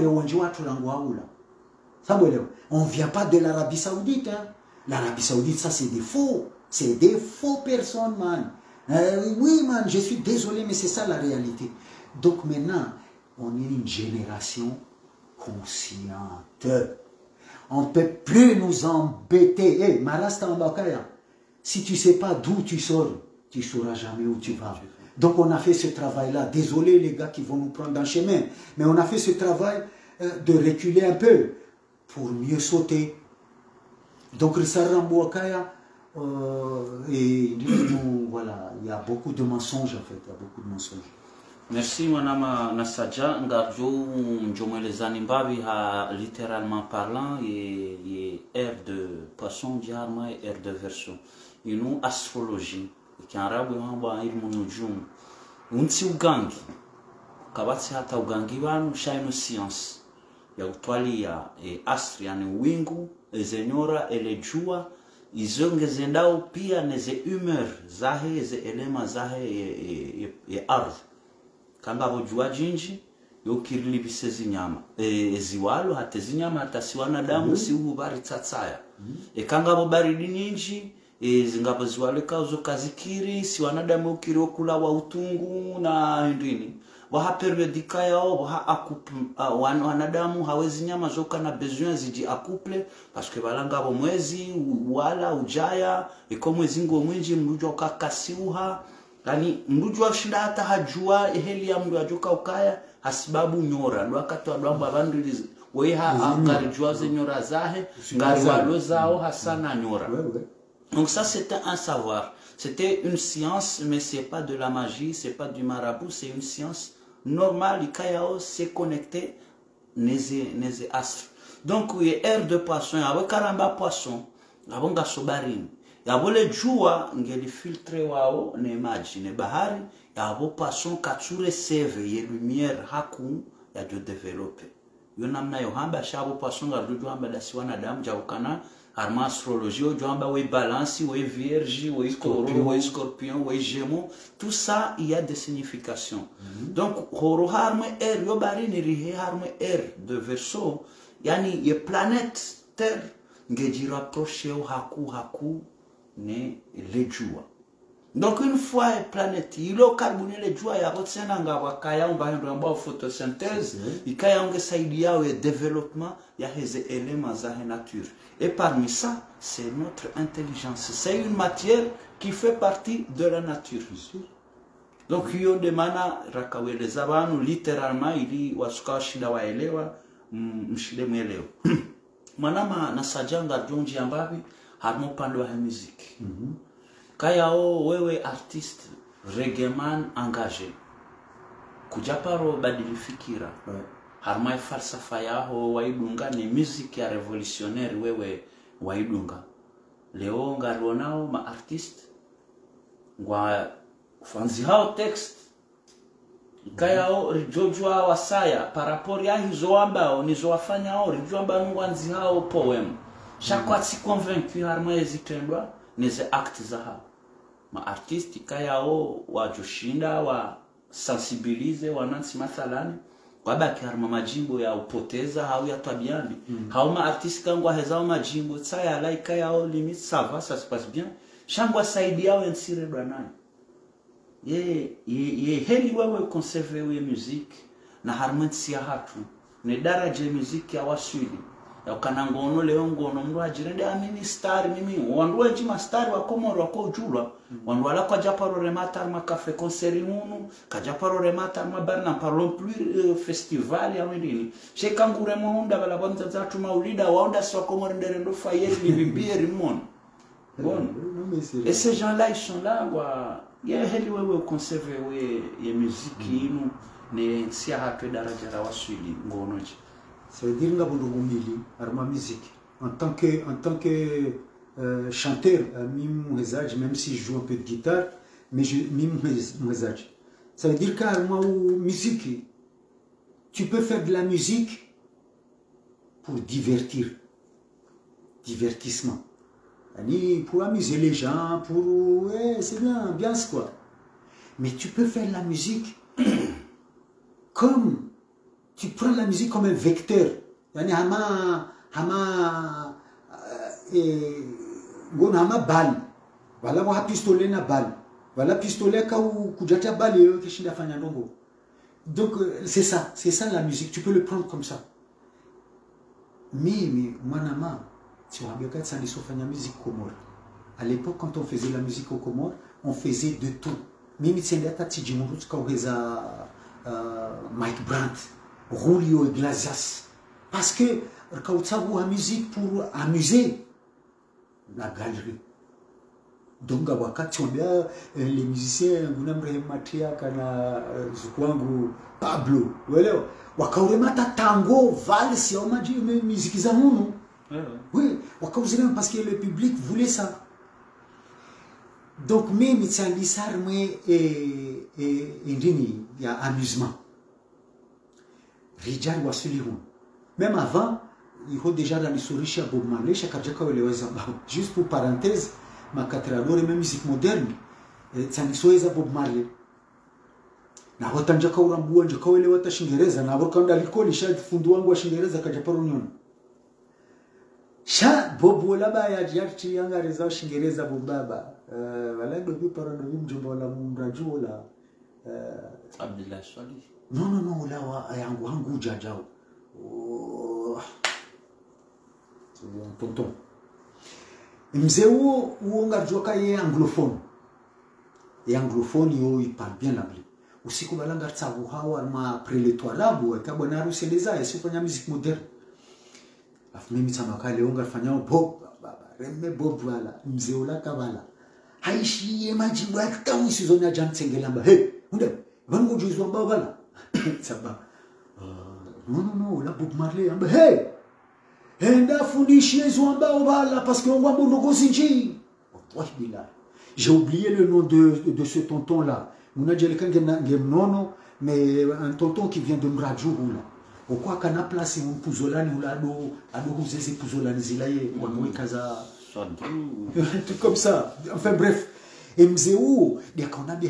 ne vient pas de l'Arabie Saoudite. Hein. L'Arabie Saoudite, ça c'est des faux. C'est des faux personnes, man. Oui, man, je suis désolé, mais c'est ça la réalité. Donc maintenant, on est une génération consciente. On ne peut plus nous embêter. Hey, Marasta Mbakaya, si tu ne sais pas d'où tu sors, tu ne sauras jamais où tu vas. Donc on a fait ce travail-là. Désolé les gars qui vont nous prendre dans le chemin. Mais on a fait ce travail de reculer un peu pour mieux sauter. Donc Rissara Mbakaya, et voilà, il y a beaucoup de mensonges en fait. Il y a beaucoup de mensonges. Merci Manama Nasadja, Ngarjo, Njomélezani Mbabi a littéralement parlant et air de poisson diarma et air de verso. Et nous, astrologie, qui en arabe yamba ilmunujum. Unti ugangi, kabati hata ugangi wanu, shainu science. Ya utwali ya astri, yani wingu, ezenyora, elejua, izonge zendao pia neze humeur, zahe, ze elema zahe, ardhi. Kanga hojua jinji yokirili bisezi nyama ziwalo hata zinyama hata siwana damu si ubari tsatsaya kanga bo baridi nyinji zingabo ziwalo kazo kazikiri siwana damu ukiri okula wa utungu na ndini wa periodika yao wa wanadamu hawezi nyama zoka na besoin ziji accouple parce que balanga bo mwezi wala ujaya mwezi ngo mwinji mrujo kakasiuha. Yani mruju wa shinda hata hajua eheli ya mru ajuka ukaya hasibabu nyora ndo wakati wadwambu abandilizi weha angarijua ze nyora zahe ngariwalo zao hasana nyora. Donc ça c'était un savoir, c'était une science mais c'est pas de la magie, c'est pas du marabout, c'est une science normale. Ikayao c'est connecté neze astre. Donc il y a air de poisson, il y a karamba poisson, il y a bonga sobarini. Yabole jua ngeli filtre wao ne maji ne bahari yabo poisson katsure seve ye lumière haku ya de développer yo namna yo hamba shabo poisson ga dudu hamba da siwana damu jaukana arma astrologie o jamba we balance we vierge we taureau we scorpion we gémeaux, tout ça il y a des significations. Donc horo harme er yo bari ni rihe harme er de verso yani ye planète terre ngeji rapprocher au haku ne lejua. Donc une fois planète ilo carbone lejua ya botsena nga wakaya mbahendo ambao photosynthèse ikaya onge saidia au développement ya heze éléments za nature. Et parmi ça, c'est notre intelligence. C'est une matière qui fait partie de la nature. Donc hiyo de mana rakaweleza banu littéralement ili wasuka shida waelewa mshide mwelewa. Manama nasajanga jonji ambabi harmo pando wa musique. Kaya wewe artiste reggaeman engagé kujaparo badili fikira harma falsafa yao waidunga ni musique ya revolutionnaire wewe waidunga leo ngaronao ma artiste ngwa fanzi hao text kaya rijojwa wasaya parapori ya hizo ambao nizowafanya hao rijojwa ngwanzi hao poem chaque si convaincu harma ezitendwa neze acte za hao ma artiste kayao wajoshinda wa sensibilize wanansi mathalani wabaki harma majimbo ya upoteza au ya tabiani hao ma artiste kangwa hezao majimbo tsaya laika yao limite ça va ça se passe bien shangwa saidi yao ensire bwanani ye heli wewe conserver we musique na harmansi ya hatu ne daraja musique ya waswidi ya kanangono leo ngono mru ajirende amini star mimi wandu njima star wa komoro wako ujulwa wandu wala kwa japaro remata ma cafe concert munu ka japaro remata ma barna parlons plus festival ya wendini shekangure muhunda bala bonza zatu maulida waonda swa komoro nderendo fayeri bibieri mon bon et ces gens là ils sont là wa ya heli wewe conserver we ya musique inu ne sia hatu daraja ra waswidi ngonoje. Ça veut dire que nous musique en tant que chanteur, même si je joue un peu de guitare, mais je mimouezage. Ça veut dire carrément musique. Tu peux faire de la musique pour divertir. Divertissement. Pour amuser les gens, pour... Ouais, c'est bien, ambiance quoi. Mais tu peux faire de la musique comme... Tu prends la musique comme un vecteur. Balle. Voilà, on a pistolet na balle. Voilà, pistolet quand kujata balle kishinda fanya ndongo. Donc c'est ça la musique. Tu peux le prendre comme ça. Mais manama, tu vois bien que ça ne musique Comore. À l'époque, quand on faisait la musique au Comore, on faisait de tout. Même si on était tijimurut quand on faisait Mike Brandt, Julio Iglesias, parce que quand on faisait la musique pour amuser la galerie. Donc wakati on les musiciens unamre matia kana zukwangu Pablo, uelewa wakauremata tango valse au maji musique za munu. Oui, wakauzirema parce que le public voulait ça. Donc même tsandisar et ndini ya amusement. Rijal wasulihu. Même avant, il faut déjà dans l'histoire de Bob Marley, juste pour parenthèse, ma cathédrale même musique moderne, tsandisweza Bob Marley. Na watanja kaurambua njikawele wata Shingereza na wakanda alikoli sha fundu wangu wa Shingereza kajaparo nyono. Sha Bob wala ba ya jarti yanga reza Shingereza Bobaba. Wala ndo paro ndo mjomba wala mraju wala Abdullah Swali. Non wala wa yangu hangu jajao. C'est un tonton. Mzee huo ngarjoka ye anglophone. Et anglophone yo il parle bien l'anglais. Usiku balanga tsabu hawa ma preletoire ekabwa na rusi leza yasifanya musique moderne. Afu mimi tamakale onga fanya Bob baba remme Bob wala mzee ula kabala. Haishi ye majibu atamu sizona jantengelamba. Hey, unde vangu juizwa baba. Saba. Non, la Bob Marley amba hey. Enda fundishie zwamba bala parce que on voit mon logo zinji. J'ai oublié le nom de ce tonton là. Mais un tonton qui vient de Mradjou là. Pourquoi qu'on a placé un pouzolani ou là ado ces pouzolani zilaye ou un kaza un truc comme ça. Enfin bref, et mzéou, dès qu'on a bien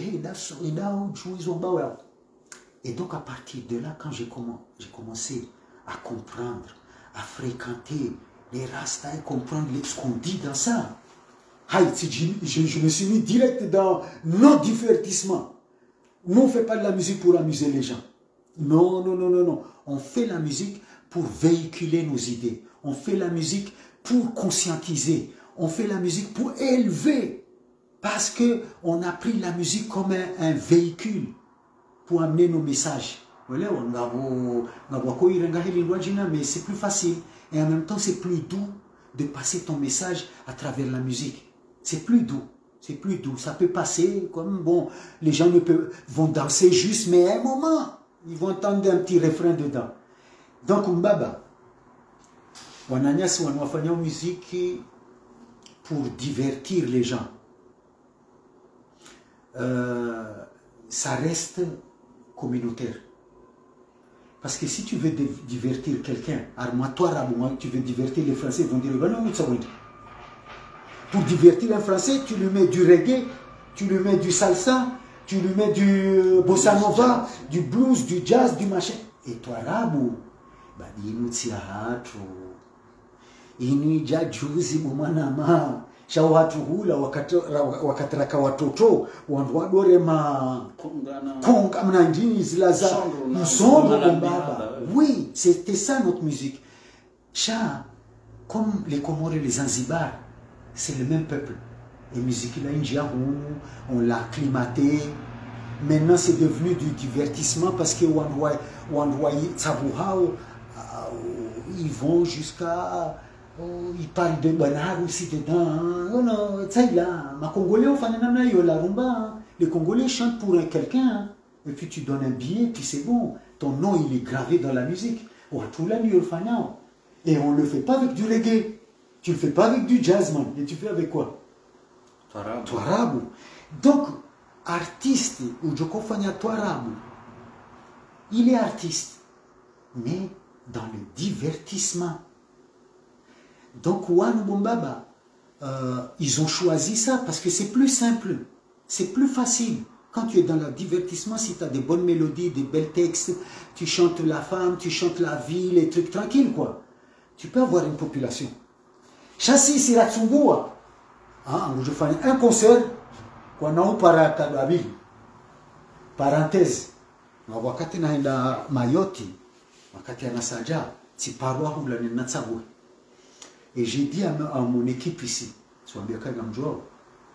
et donc à partir de là quand j'ai commencé à comprendre, à fréquenter les rastas et comprendre ce qu'on dit dans ça. Je me suis mis direct dans nos divertissements. Nous, on ne fait pas de la musique pour amuser les gens. Non. On fait la musique pour véhiculer nos idées. On fait la musique pour conscientiser. On fait la musique pour élever. Parce qu'on a pris la musique comme un véhicule pour amener nos messages. Mais c'est plus facile. Et en même temps, c'est plus doux de passer ton message à travers la musique. C'est plus doux. C'est plus doux. Ça peut passer comme, bon, les gens vont danser juste, mais à un moment, ils vont entendre un petit refrain dedans. Donc, Mbaba, on a fait une musique pour divertir les gens. Ça reste communautaire. Parce que si tu veux divertir quelqu'un, arme-toi, tu veux divertir les Français, ils vont dire, non, pour divertir un Français, tu lui mets du reggae, tu lui mets du salsa, tu lui mets du bossa nova, du blues, du jazz, du machin. Et toi, Rabu, ini jajuzi mumanama shawatu hula wakatraka watoto wadore konga mnandini zilaza msongo bombaba. Oui, c'était ça notre musique. Comme les Comores et les Zanzibar, c'est le même peuple. Et musique là, on l'a acclimaté. Maintenant, c'est devenu du divertissement parce que ils vont jusqu'à... ils parlent de Banard aussi dedans. Non, ça y est là. Ma Congolais, la rumba. Les Congolais chantent pour quelqu'un. Et puis tu donnes un billet, puis c'est bon. Ton nom, il est gravé dans la musique. Et on ne le fait pas avec du reggae. Tu le fais pas avec du jazz, man. Et tu fais avec quoi? Twarabu. Twarabu. Donc, artiste, ou Jokofanya Twarabu, il est artiste, mais dans le divertissement. Donc, Wan Bombaba, ils ont choisi ça parce que c'est plus simple, c'est plus facile. Quand tu es dans le divertissement, si tu as des bonnes mélodies, des belles textes, tu chantes la femme, tu chantes la vie, les trucs tranquilles, quoi. Tu peux avoir une population. Chassis, c'est la Tsungua. Je fais un concert, qu'on a eu par Kadabi. Parenthèse. Wakati naenda Mayoti, wakati anasaja, si paroi hula ni natsabwe. Et j'ai dit à mon équipe ici, soit bien quand même joueur,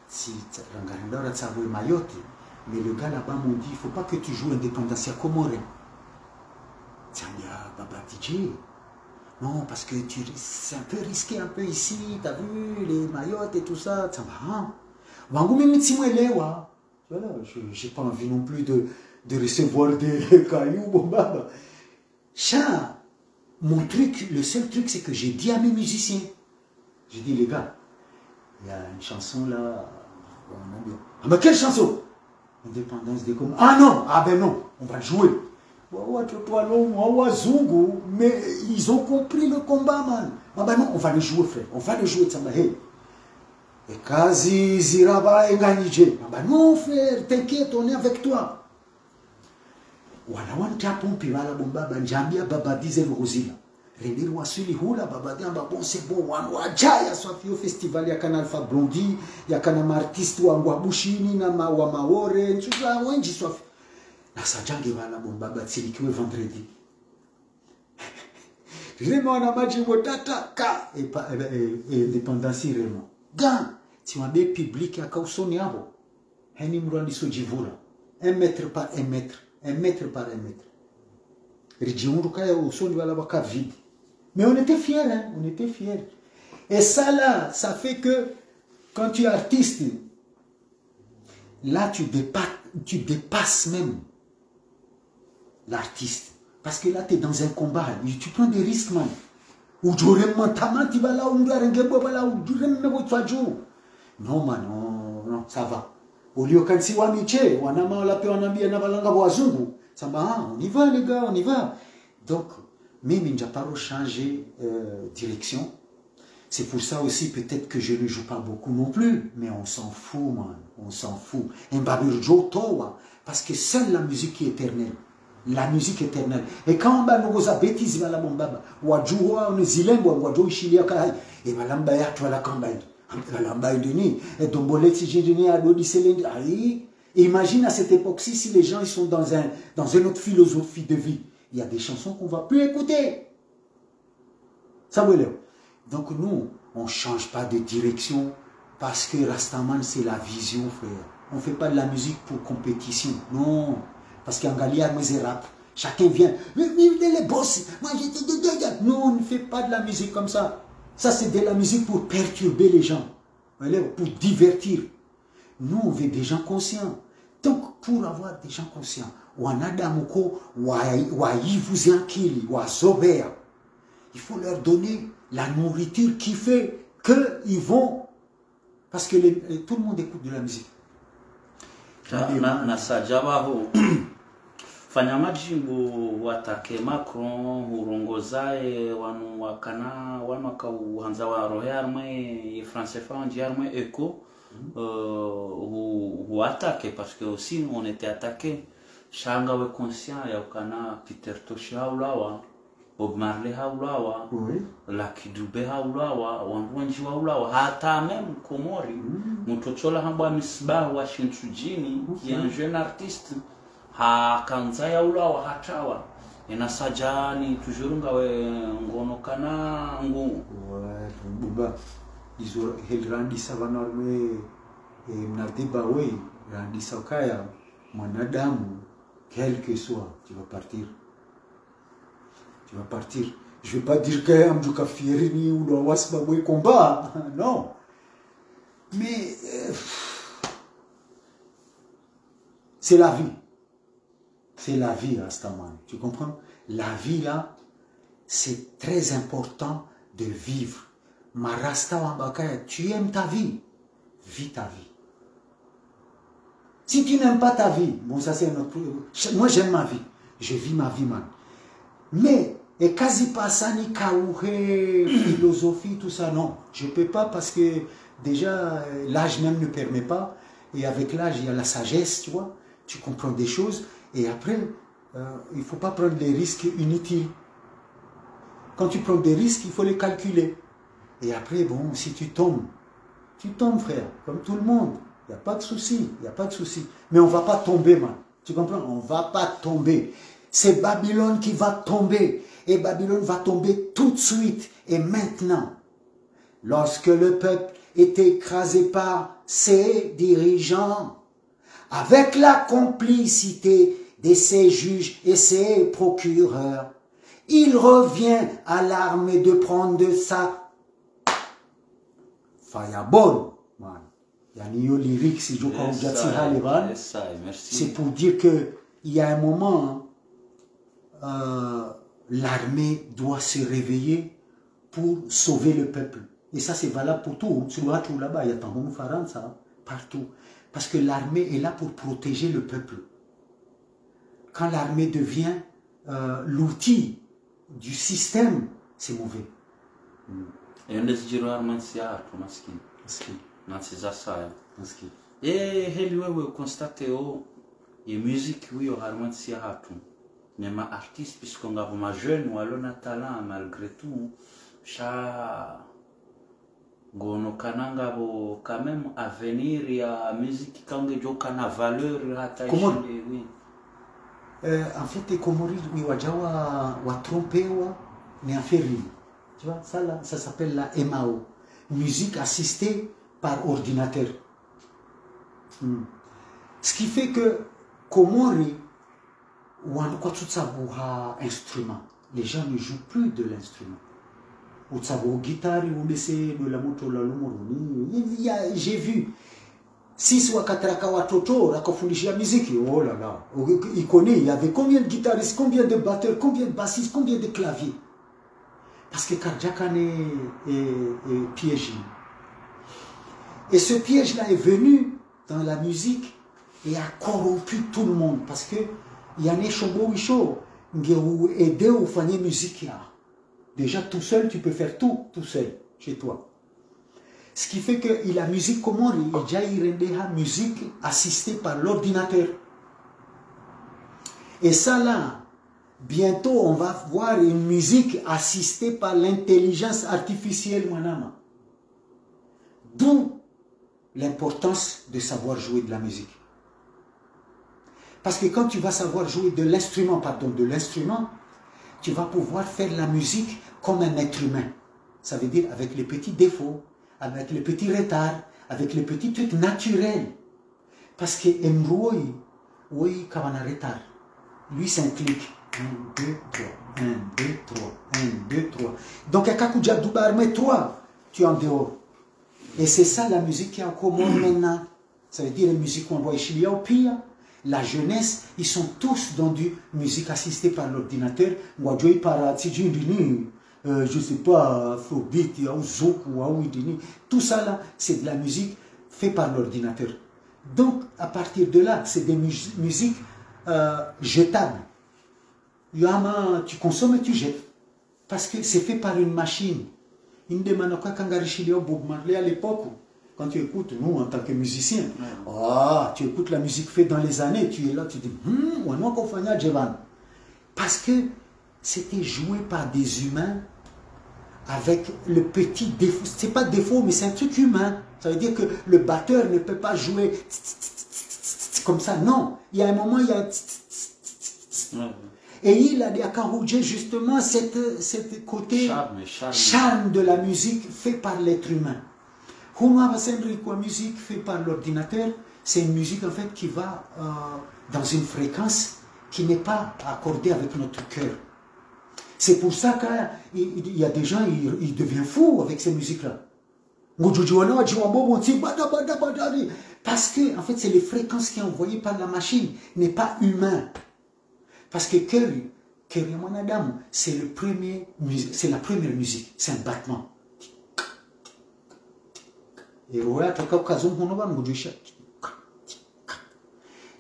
si Rangarindora tsabwe Mayoti, mais le gars là-bas m'ont dit, il ne faut pas que tu joues Indépendance Comore. Tiens, Baba DJ. Non, parce que c'est un peu risqué un peu ici, tu as vu, les Mayotte et tout ça. Ça va. Voilà, je n'ai pas envie non plus de recevoir des cailloux. Bon, bah. Ça, mon truc, le seul truc, c'est que j'ai dit à mes musiciens, j'ai dit, les gars, il y a une chanson là. Ah, mais quelle chanson? Indépendance des communs. Ah non, ah ben non, on va jouer. Mais ils ont compris le combat, man. Ah ben non, on va le jouer, frère. On va le jouer, hey. Et Kazi Ziraba et Ganije. Ah ben non, frère, t'inquiète, on est avec toi. Voilà, on t'a pompé, voilà, bon, baba, Njambia, baba, disait le Rosila. René Wasuli Hula, baba, bon, c'est bon, on va jaya, soit au festival, ya kana Alpha Blondie, ya kana artiste wa Bushini, na wa Maore, tu vois, wenji, soit. Na sajange wana bombaba tsilikiwe vendredi. Vraiment na maji motata ka et indépendance vraiment. Gan ti wabe public ya kausoni hapo. Hani mrandi sojivura. 1 mètre par 1 mètre, 1 mètre par 1 mètre. Rijiundu kaya usoni wala waka vide. Mais on était fiers, hein, on était fiers. Et ça là, ça fait que quand tu es artiste, là tu dépasses même l'artiste. Parce que là, tu es dans un combat. Tu prends des risques, man. Non, man, non, ça va. Au lieu quand si wamiche, wanama la pe wanambia na balanga wazungu, ça va, on y va les gars, on y va. Donc, même Njaparo changer direction. C'est pour ça aussi peut-être que je ne joue pas beaucoup non plus, mais on s'en fout, man, on s'en fout. Parce que seule la musique est éternelle. La musique éternelle. Et quand on a bêtise, on a bombaba. Wajua, on est zilembo, wajua ishilia kai. Et malamba ya tu ala kambaï. Malamba indeni. Et domboleti jindeni a dodi selende. Aïe. Imagine à cette époque-ci, si les gens ils sont dans une autre philosophie de vie. Il y a des chansons qu'on ne va plus écouter. Ça vous l'air. Donc nous, on ne change pas de direction. Parce que Rastaman, c'est la vision, frère. On ne fait pas de la musique pour compétition. Non. Parce qu'en Galia, moi, c'est rap. Chacun vient. Mais les boss. Moi, nous, on ne fait pas de la musique comme ça. Ça, c'est de la musique pour perturber les gens. Pour divertir. Nous, on veut des gens conscients. Donc, pour avoir des gens conscients, il faut leur donner la nourriture qui fait qu'ils vont. Parce que tout le monde écoute de la musique. Na sajabaho fanya majimbo watake Macron urongozae wanu wakana wanu wakauhanza wa royarme français franc arme eco atake parce que aussi on était attaqué shanga we conscient ya kana Peter Tosh haulawa Bob Marley haulawa Lucky Dube haulawa wanwanji haulawa hata même Komori mutochola hamba misbah wa Shintsujini qui est un jeune artiste ha kanza haulawa hatawa ina sajani toujours ngawe ngono kana ngu buba izo helrandi savanarme nadiba we randi sakaya mwanadamu quel que soit tu vas partir. Tu vas partir. Je ne vais pas dire que Amdouka Fierini ou le Wasbaboué combat. Non. Mais c'est la vie. C'est la vie, Rastaman. Tu comprends? La vie, là, c'est très important de vivre Marasta Wambakaya, tu aimes ta vie, vis ta vie. Si tu n'aimes pas ta vie, bon ça c'est notre... Moi j'aime ma vie, je vis ma vie, man. Mais, et quasi pas ça, ni kaouhe, philosophie, tout ça, non. Je ne peux pas parce que déjà l'âge même ne permet pas. Et avec l'âge, il y a la sagesse, tu vois. Tu comprends des choses. Et après, il ne faut pas prendre des risques inutiles. Quand tu prends des risques, il faut les calculer. Et après, bon, si tu tombes, frère, comme tout le monde. Il n'y a pas de souci, il n'y a pas de souci. Mais on ne va pas tomber, man. Tu comprends? On ne va pas tomber. C'est Babylone qui va tomber. Et Babylone va tomber tout de suite. Et maintenant, lorsque le peuple est écrasé par ses dirigeants, avec la complicité de ses juges et ses procureurs, il revient à l'armée de prendre de sa fireball. C'est pour dire que il y a un moment, l'armée doit se réveiller pour sauver le peuple. Et ça, c'est valable pour tout. Là-bas, il y a tant de ça, partout. Parce que l'armée est là pour protéger le peuple. Quand l'armée devient l'outil du système, c'est mauvais. Et on est heli wewe constate o ye musique wiyo harmansia hatu mais ma artiste puisqu'on ngavo ma jeune walona talent malgré tout cha ngono kananga bo quand même avenir ya musique kange joka na valeur hata ishinde oui. En fait les Comoriens oui wajawa wa trompewa ni aferi. Tu vois ça là ça s'appelle la MAO, musique assistée par ordinateur. Ce qui fait que Komori ou en quoi tout ça instrument, les gens ne jouent plus de l'instrument. Ou ça guitare ou laisser de la moto la j'ai vu 6 ou 4 watoto rakofundishia musique. Oh là là, il connaît, il y avait combien de guitaristes, combien de batteurs, combien de bassistes, combien de claviers. Parce que Kardjakan est piégé. Et ce piège-là est venu dans la musique et a corrompu tout le monde. Parce que il y a des choses qui ont aidé à faire la musique. Déjà tout seul, tu peux faire tout seul, chez toi. Ce qui fait que la musique, comment il y a une musique assistée par l'ordinateur. Et ça là, bientôt on va voir une musique assistée par l'intelligence artificielle, manama. D'où l'importance de savoir jouer de la musique. Parce que quand tu vas savoir jouer de l'instrument, tu vas pouvoir faire la musique comme un être humain. Ça veut dire avec les petits défauts, avec les petits retards, avec les petits trucs naturels. Parce que Mroi, oui, quand on a retard, lui c'est un clic. 1, 2, 3, 1, 2, 3, 1, 2, 3. Donc à Kakouja Doubar, mais toi, tu es en dehors. Et c'est ça la musique qui est en commun maintenant. Ça veut dire la musique qu'on voit ici au pire. La jeunesse, ils sont tous dans du musique assistée par l'ordinateur. Je sais pas, Afrobeat, tout ça là, c'est de la musique faite par l'ordinateur. Donc, à partir de là, c'est des musiques jetables. Tu consommes et tu jettes. Parce que c'est fait par une machine. Une des manaka Kangarishilio Bob Marley à l'époque, quand tu écoutes, nous en tant que musiciens, tu écoutes la musique faite dans les années, tu es là, tu dis, parce que c'était joué par des humains avec le petit défaut. C'est pas défaut, mais c'est un truc humain. Ça veut dire que le batteur ne peut pas jouer comme ça. Non, il y a un moment, il y a et il a dit à Karoudje justement cette côté charme de la musique fait par l'être humain. La musique faite par l'ordinateur, c'est une musique en fait qui va dans une fréquence qui n'est pas accordée avec notre cœur. C'est pour ça qu'il y a des gens, ils deviennent fous avec ces musiques-là. Parce que en fait, c'est les fréquences qui sont envoyées par la machine, n'est pas humain. Parce que Kerry Monadam, c'est la première musique, c'est un battement. et ouais toka ukazum hono ba ngujisha.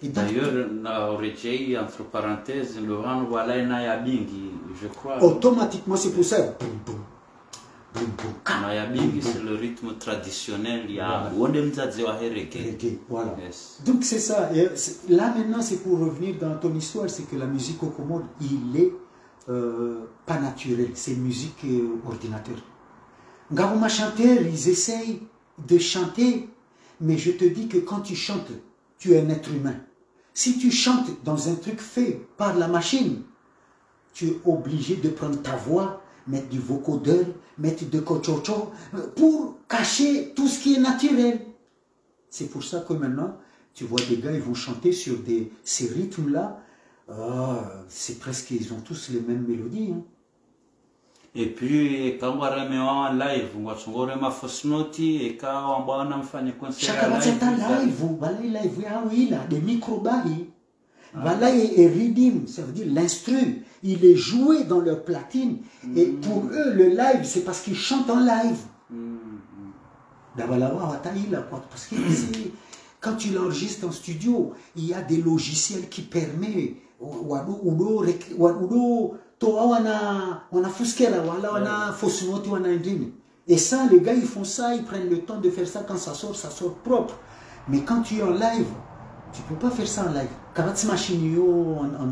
D'ailleurs, entre parenthèses, le rang voilà Nayabingi, je crois. Automatiquement, c'est pour ça. Nayabingi, c'est le rythme traditionnel. Il y a reggae. Voilà. Yes. Donc c'est ça. Et là maintenant, c'est pour revenir dans ton histoire, c'est que la musique au Comores, il est pas naturel. C'est musique ordinateur. Ngarouma chanteurs, ils essayent de chanter, mais je te dis que quand tu chantes, tu es un être humain. Si tu chantes dans un truc fait par la machine, tu es obligé de prendre ta voix, mettre du vocodeur, mettre de cochocho, pour cacher tout ce qui est naturel. C'est pour ça que maintenant, tu vois des gars, ils vont chanter sur ces rythmes-là. C'est presque, ils ont tous les mêmes mélodies. Hein. Et puis, quand on remet en live, on va se ma fausse note et quand on va faire un concert live, voilà live, oui, là, des micro-bails. Voilà, et rhythm, ça veut dire l'instru, il est joué dans leur platine. Et pour eux, le live, c'est parce qu'ils chantent en live. Parce que quand tu l'enregistres en studio, il y a des logiciels qui permettent et ça, les gars, ils font ça, ils prennent le temps de faire ça. Quand ça sort propre. Mais quand tu es en live, tu ne peux pas faire ça en live.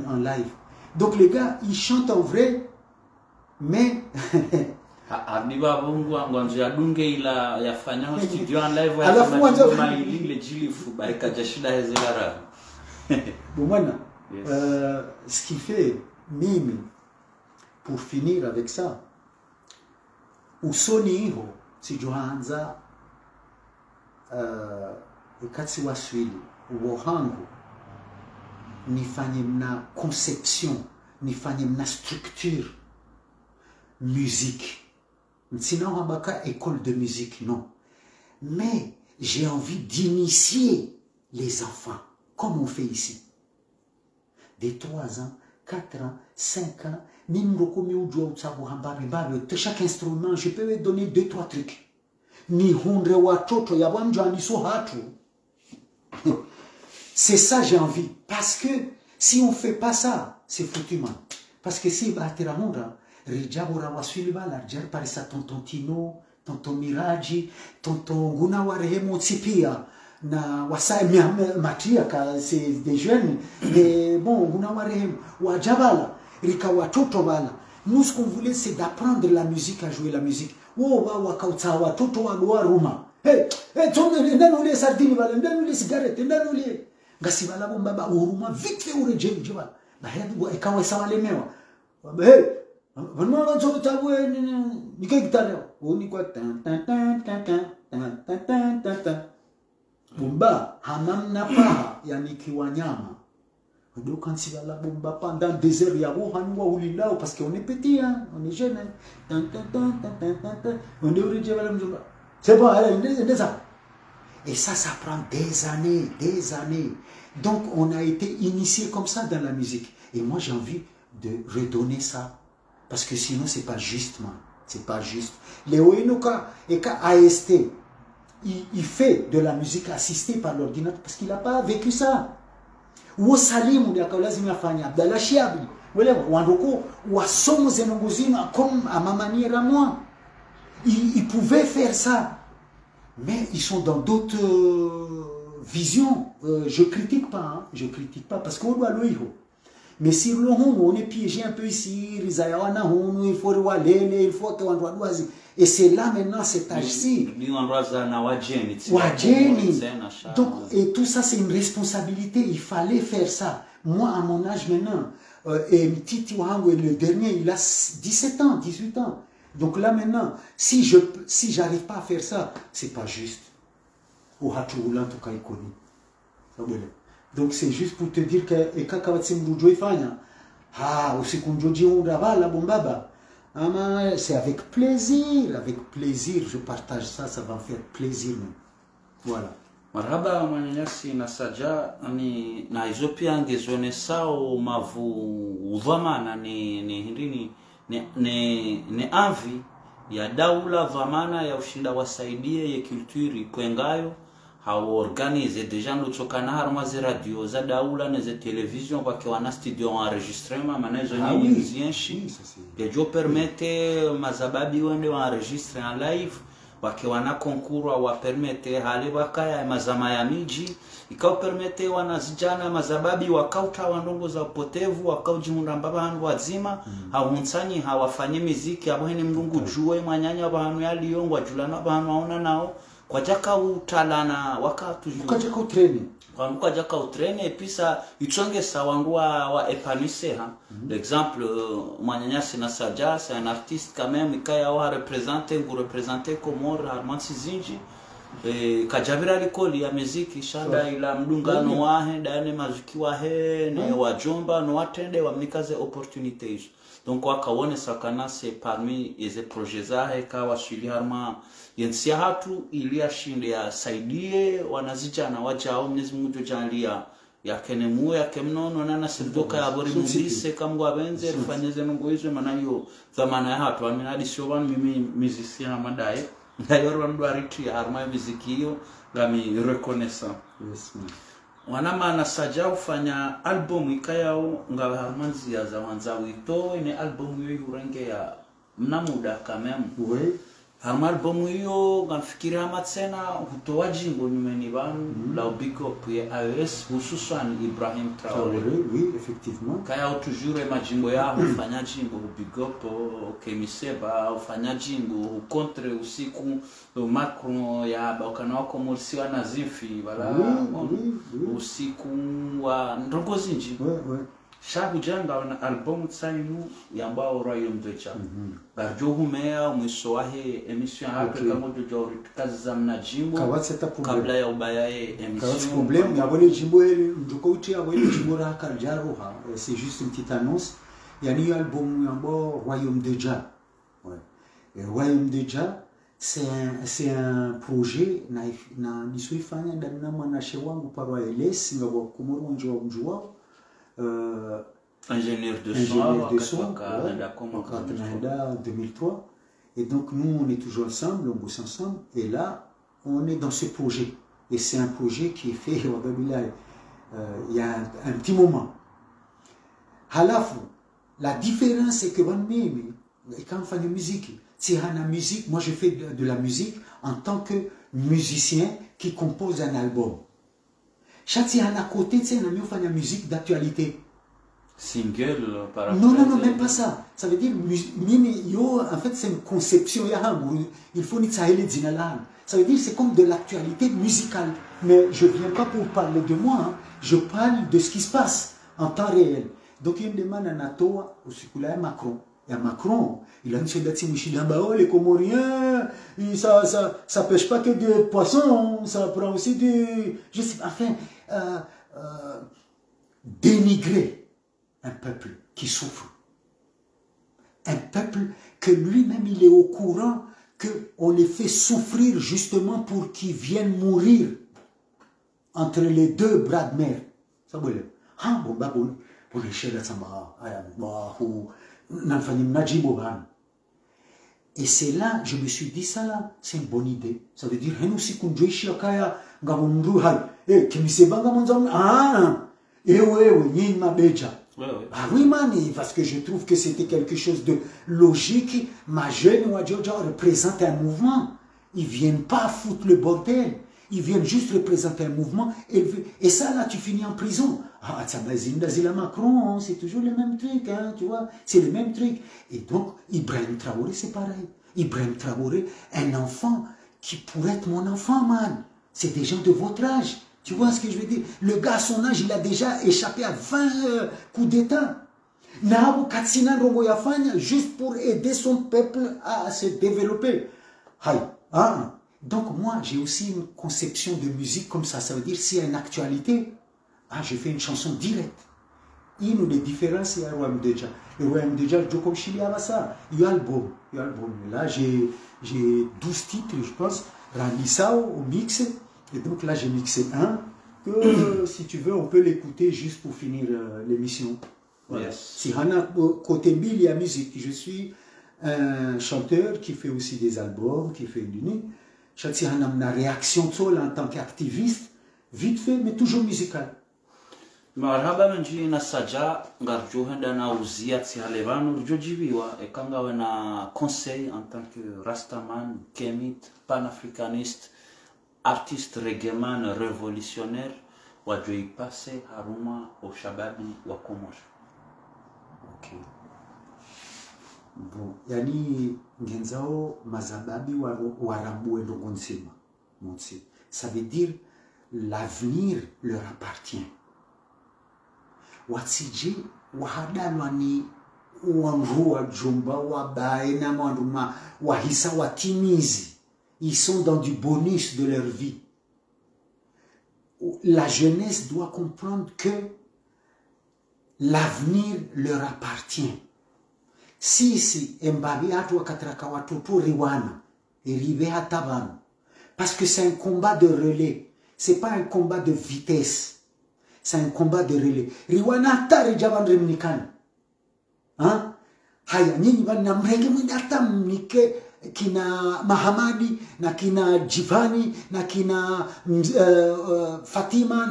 En live. Donc les gars, ils chantent en vrai, mais... ce qui fait, mime, pour finir avec ça, usoni hiho sijohanza ikatsi waswili ubohangu nifanye mna conception, nifanye mna structure musique. Sinon habaka école de musique, non. Mais j'ai envie d'initier les enfants, comme on fait ici. Des 3 ans, 4 ans, 5 ans, chaque instrument, je peux lui donner 2-3 trucs. C'est ça j'ai envie. Parce que si on ne fait pas ça, c'est foutu, man. Parce que si tonton Tino, tonton Miraji, tonton Guna Warehemo Tsipia, na wasai matia, c'est des jeunes, mais bon, Guna Warehemo, Wajabala. Nous, ce qu'on voulait, c'est d'apprendre la musique, à jouer la musique. Hey, les sardines, les cigarettes, vite donc quand il va la bomba pendant des heures, il y a parce qu'on est petit, hein, on est jeune. Hein. On est obligé de c'est bon, allez, ça. Et ça prend des années, des années. Donc on a été initié comme ça dans la musique. Et moi j'ai envie de redonner ça. Parce que sinon c'est pas juste, man. C'est pas juste. Léo Enoka et AST, il fait de la musique assistée par l'ordinateur parce qu'il n'a pas vécu ça. Ou Salim ya lazima afanya Abdallah Shiabi wale wandoko wasomo zenongozina comme à ma manière à moi. Ils pouvaient faire ça, mais ils sont dans d'autres visions. Je critique pas, hein, je critique pas parce qu'on doit le héros. Mais si on est piégé un peu ici, il faut il faut et c'est là maintenant cet âge-ci. Donc, et tout ça c'est une responsabilité, il fallait faire ça. Moi à mon âge maintenant, et le dernier il a 17 ans, 18 ans. Donc là maintenant, si j'arrive pas à faire ça, c'est pas juste. Donc c'est juste pour te dire que c'est avec plaisir, je partage ça, ça va me faire plaisir. Voilà. Marhaba manyanyasi na saja ni na hizo pia angezone sao mavu udhamana ni avi ya daula dhamana ya ushinda wasaidie ye culture kwengayo hao organize deja ndotokana harmaze radio za daula na za television kwa wana studio enregistrement manezo nyinyi mzienshi ya jo permete mazababi wende enregistre en live wakiwana konkurwa wa permete hali wakaya mazama ya miji ikao permete wanazijana mazababi wakauta wandongo za upotevu wakaujimunda mbabandu wazima hawunsanyi hawafanye miziki abahini mlungu juwe mwanyanya abantu yaliyongwa julana abantu waona nao kwa jaka utalana wakatu kwa jaka utreni kwa jaka utreni pisa itonge sawangu wa épanouissé hein l'exemple mwanyanya sina saja c'est un artiste quand même ikaya wa représenter Comore Armand Sizinji kajabira likoli ya muziki shanda ila mdungano wahe dane mazuki wahe ne wajomba no watende wamnikaze opportunités donc wakaone sakana c'est parmi les projets zahe kawa shili harma yensia hatu ilia shinde ya saidie wanazijana wajao Mwenyezi Mungu jalia ya kenemu ya kemnono na nasidoka ya bori mundise kamwa benze rufanyeze nungu hizo maana hiyo dhamana ya hatu aminadi sio wan mimi musicien madaye d'ailleurs wandu ariti harma muziki hiyo ngami reconnaissant wanama nasaja ufanya album ikayao ngawa harmanzi ya za wanzao ito ine album hiyo urenge ya mnamuda kamemu harma album hiyo ngamfikiri hama tena hutoa jingo nyumeni banu la big up ya AES hususan Ibrahim Traoré oui effectivement kaya toujours majimbo yao ufanya jingo big up Kemiseba ufanya jingo contre usiku Macron ya bakana wako mulisiwa na zifi wala usiku wa ndongo zinji shabu janga wana album tsainu yambao Royaume de Jah barjo humea mwisho wahe emission hapo kama dojo kazi za mnajimbo kabla ya ubayae emission problème yabone jimbo ndoko uti yabone jimbo ra karjaro ha c'est juste une petite annonce yani album yambao Royaume de Jah et Royaume de Jah c'est un projet na nisuifanya ndani na mwanashe wangu parwa LS ngabo kumuru njua ingénieur de son en 2003 et donc nous on est toujours ensemble on bosse ensemble et là on est dans ce projet et c'est un projet qui est fait il y a un petit moment halafu la différence c'est que quand on fait de musique c'est la musique moi je fais de la musique en tant que musicien qui compose un album. Chaque à côté, tu sais, on a fait une musique d'actualité. Single, par rapport non, même pas ça. Ça veut dire, en fait, c'est une conception. Il faut que ça ça veut dire c'est comme de l'actualité musicale. Mais je ne viens pas pour parler de moi, hein. Je parle de ce qui se passe en temps réel. Donc, il y a une demande à NATO, au Macron. Et Macron, il a une chose d'être les Comoriens, ça pêche pas que des poissons, ça prend aussi du... Je sais pas, enfin, dénigrer un peuple qui souffre. Un peuple que lui-même, il est au courant qu'on les fait souffrir justement pour qu'ils viennent mourir entre les deux bras de mer. Ça veut dire, ah, bon, bah, bon, pour les chers de Samba, et c'est là, je me suis dit, ça là, c'est une bonne idée. Ça veut dire, ah oui, mani, parce que je trouve que c'était quelque chose de logique. Ma jeune Wadjoja représente un mouvement. Ils ne viennent pas foutre le bordel. Ils viennent juste représenter un mouvement. Et ça, là, tu finis en prison. Ah, Tzabazine, Macron, c'est toujours le même truc, hein, tu vois. C'est le même truc. Et donc, Ibrahim Traoré, c'est pareil. Ibrahim Traoré, un enfant qui pourrait être mon enfant, man. C'est des gens de votre âge. Tu vois ce que je veux dire? Le gars, à son âge, il a déjà échappé à 20 coups d'État. Nabo Katsina Rogoyafanya, juste pour aider son peuple à se développer. Ah. Donc moi, j'ai aussi une conception de musique comme ça. Ça veut dire, s'il y a une actualité, je fais une chanson directe. Il y a des différences, il y a Royaume de Jah. Le Royaume de Jah, il y a ça. Il y a l'album. Là, j'ai 12 titres, je pense. Randissao au mix. Et donc là, j'ai mixé un. Que si tu veux, on peut l'écouter juste pour finir l'émission. Voilà. Yes. Si Hana, côté Bill, il y a musique. Je suis un chanteur qui fait aussi des albums, qui fait une réaction en tant qu'activiste, vite fait, mais toujours musical. marhaba menji na saja ngarjo henda na uzia tsi halevano jojibiwa ekanga na conseil en tant que rastaman, kemit, panafricaniste, artiste reggaeman révolutionnaire wajo ipase haruma au shababi wa Komosho. Okay. Bon, yani ngenzao mazababi warambue ndo nsema. Ça veut dire l'avenir leur appartient. Watsije wahadalwa ni wanrua jumba wabae na mwanduma wahisa watimizi. Ils sont dans du bonus de leur vie. La jeunesse doit comprendre que l'avenir leur appartient. Si embabi atu wakatraka watoto riwana eribe hatabano, parce que c'est un combat de relais, c'est pas un combat de vitesse, c'est un combat de relais. Riwana tari jaban remnikana, hein? Haya nyinyi bana mrenge mwindata mnike kina Mahamadi na kina Jivani na kina Fatima,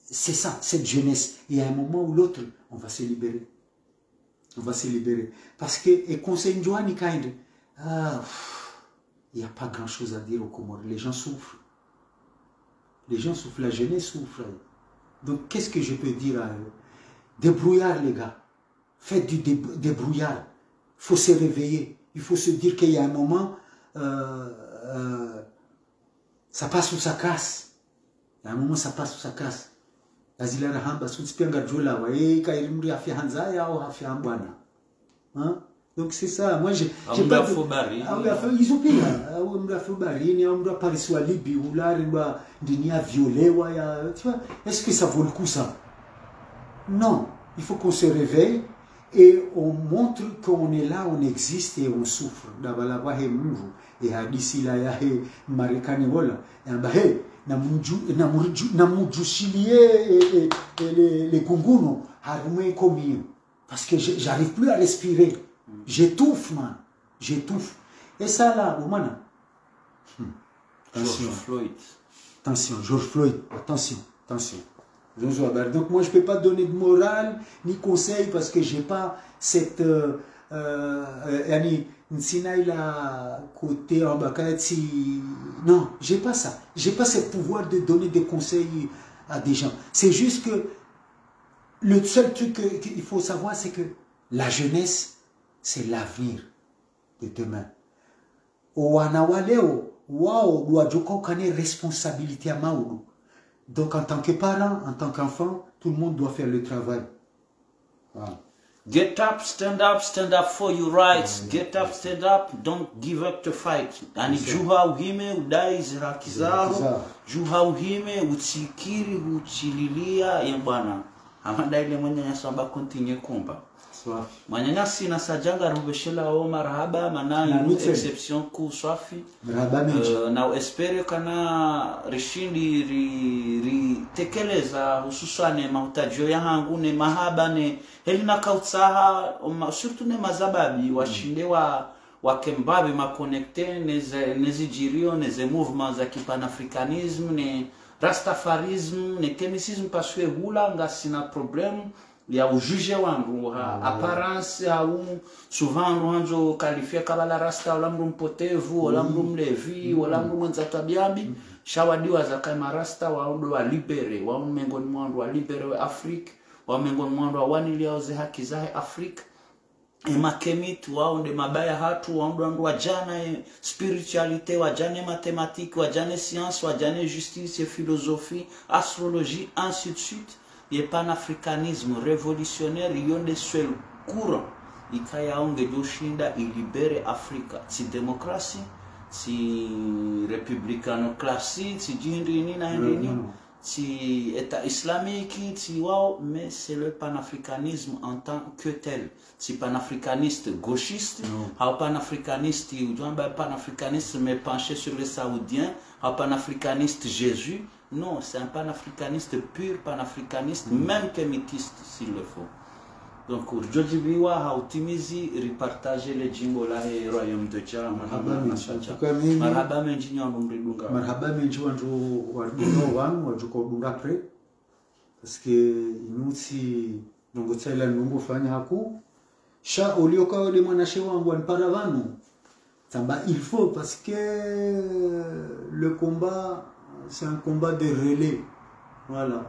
c'est ça, cette jeunesse. Et à un moment ou l'autre, on va se libérer. On va se libérer. Parce que, et conseil Njoani Kainde, il n'y a pas grand chose à dire aux Comores. Les gens souffrent. Les gens souffrent, la jeunesse souffre. Donc, qu'est-ce que je peux dire à eux? Débrouillard, les gars. Faites du débrouillard. Il faut se réveiller. Il faut se dire qu'il y a un moment, ça passe ou ça casse. Il y a un moment, ça passe ou ça casse. Donc c'est ça. Moi, j'ai pas de... Ils ont pris est-ce que ça vaut le coup, ça? Non. Il faut qu'on se réveille et on montre qu'on est là, on existe et on souffre. Et hadisi la ya he Marekani wala namujushilie les kunguno harume komio parce que j'arrive plus à respirer. J'étouffe, man. J'étouffe. Et ça là, mana. George Floyd. Attention, George Floyd. Attention, attention. Donc moi je peux pas donner de morale ni conseil parce que j'ai pas cette côté non, j'ai pas ça. J'ai pas ce pouvoir de donner des conseils à des gens. C'est juste que le seul truc qu'il faut savoir, c'est que la jeunesse, c'est l'avenir de demain. Wanawaleo wao doit connaître responsabilité à Maoulou. Donc en tant que parent, en tant qu'enfant, tout le monde doit faire le travail. Voilà. Get up, stand up for your rights. Get up, stand up, don't give up the fight. Yani juha uhime udai haki zao, juha uhime utsikiri uchililia ya bwana. Amanda ile mwenyanyasi amba continue kumba. Mwenyanyasi na sajanga rubeshela o marhaba manani exception ku swafi. Na espere kana rishindi tekeleza hususane mahutajo ya hangu ne mahaba ne helina kautsaha surtout ne mazababi washinde wa kembabe makonekte nezijirio neze mouvements za kipanafricanisme ne rastafarisme ne kemisisme parce que hula ngasina problème ya ujuge wangu apparence ya souvent wanzo qualifier kabala rasta wala mru mpotevu wala mru mlevi wala mru mwenza tabiambi shawadiwa za kama rasta waondo wa libere wa mengoni mwandu wa libere wa Afrique wa mengoni mwandu wa wanili yaoze haki za Afrique emakemit waonde mabaya hatu waondo wa jana spiritualité wa jana mathématique wa jana science wa jana justice et philosophie astrologie ainsi de suite. Et panafricanisme révolutionnaire, il y a des seuls courants. Il y a un doshinda, il libère Afrique. Si démocratie, si républicanocratie, si djindrini na indrini, si état islamique, si wow, mais c'est le panafricanisme en tant que tel. Si panafricaniste gauchiste, ou panafricaniste, ou panafricaniste mais penché sur les Saoudiens, ou panafricaniste Jésus. Non, c'est un panafricaniste pur, panafricaniste, même kémitiste s'il le faut. donc urjojibiwa hautimizi ripartage le jimbo la he royaume de cha marhaba menji nyandu mridunga marhaba menji wandu wadunga wanu wajuka udunga pre parce que inuti nongo tsaila nongo fanya haku sha ulioka wale mwanashe wangu anpara vanu tamba il faut parce que le combat c'est un combat de relais voilà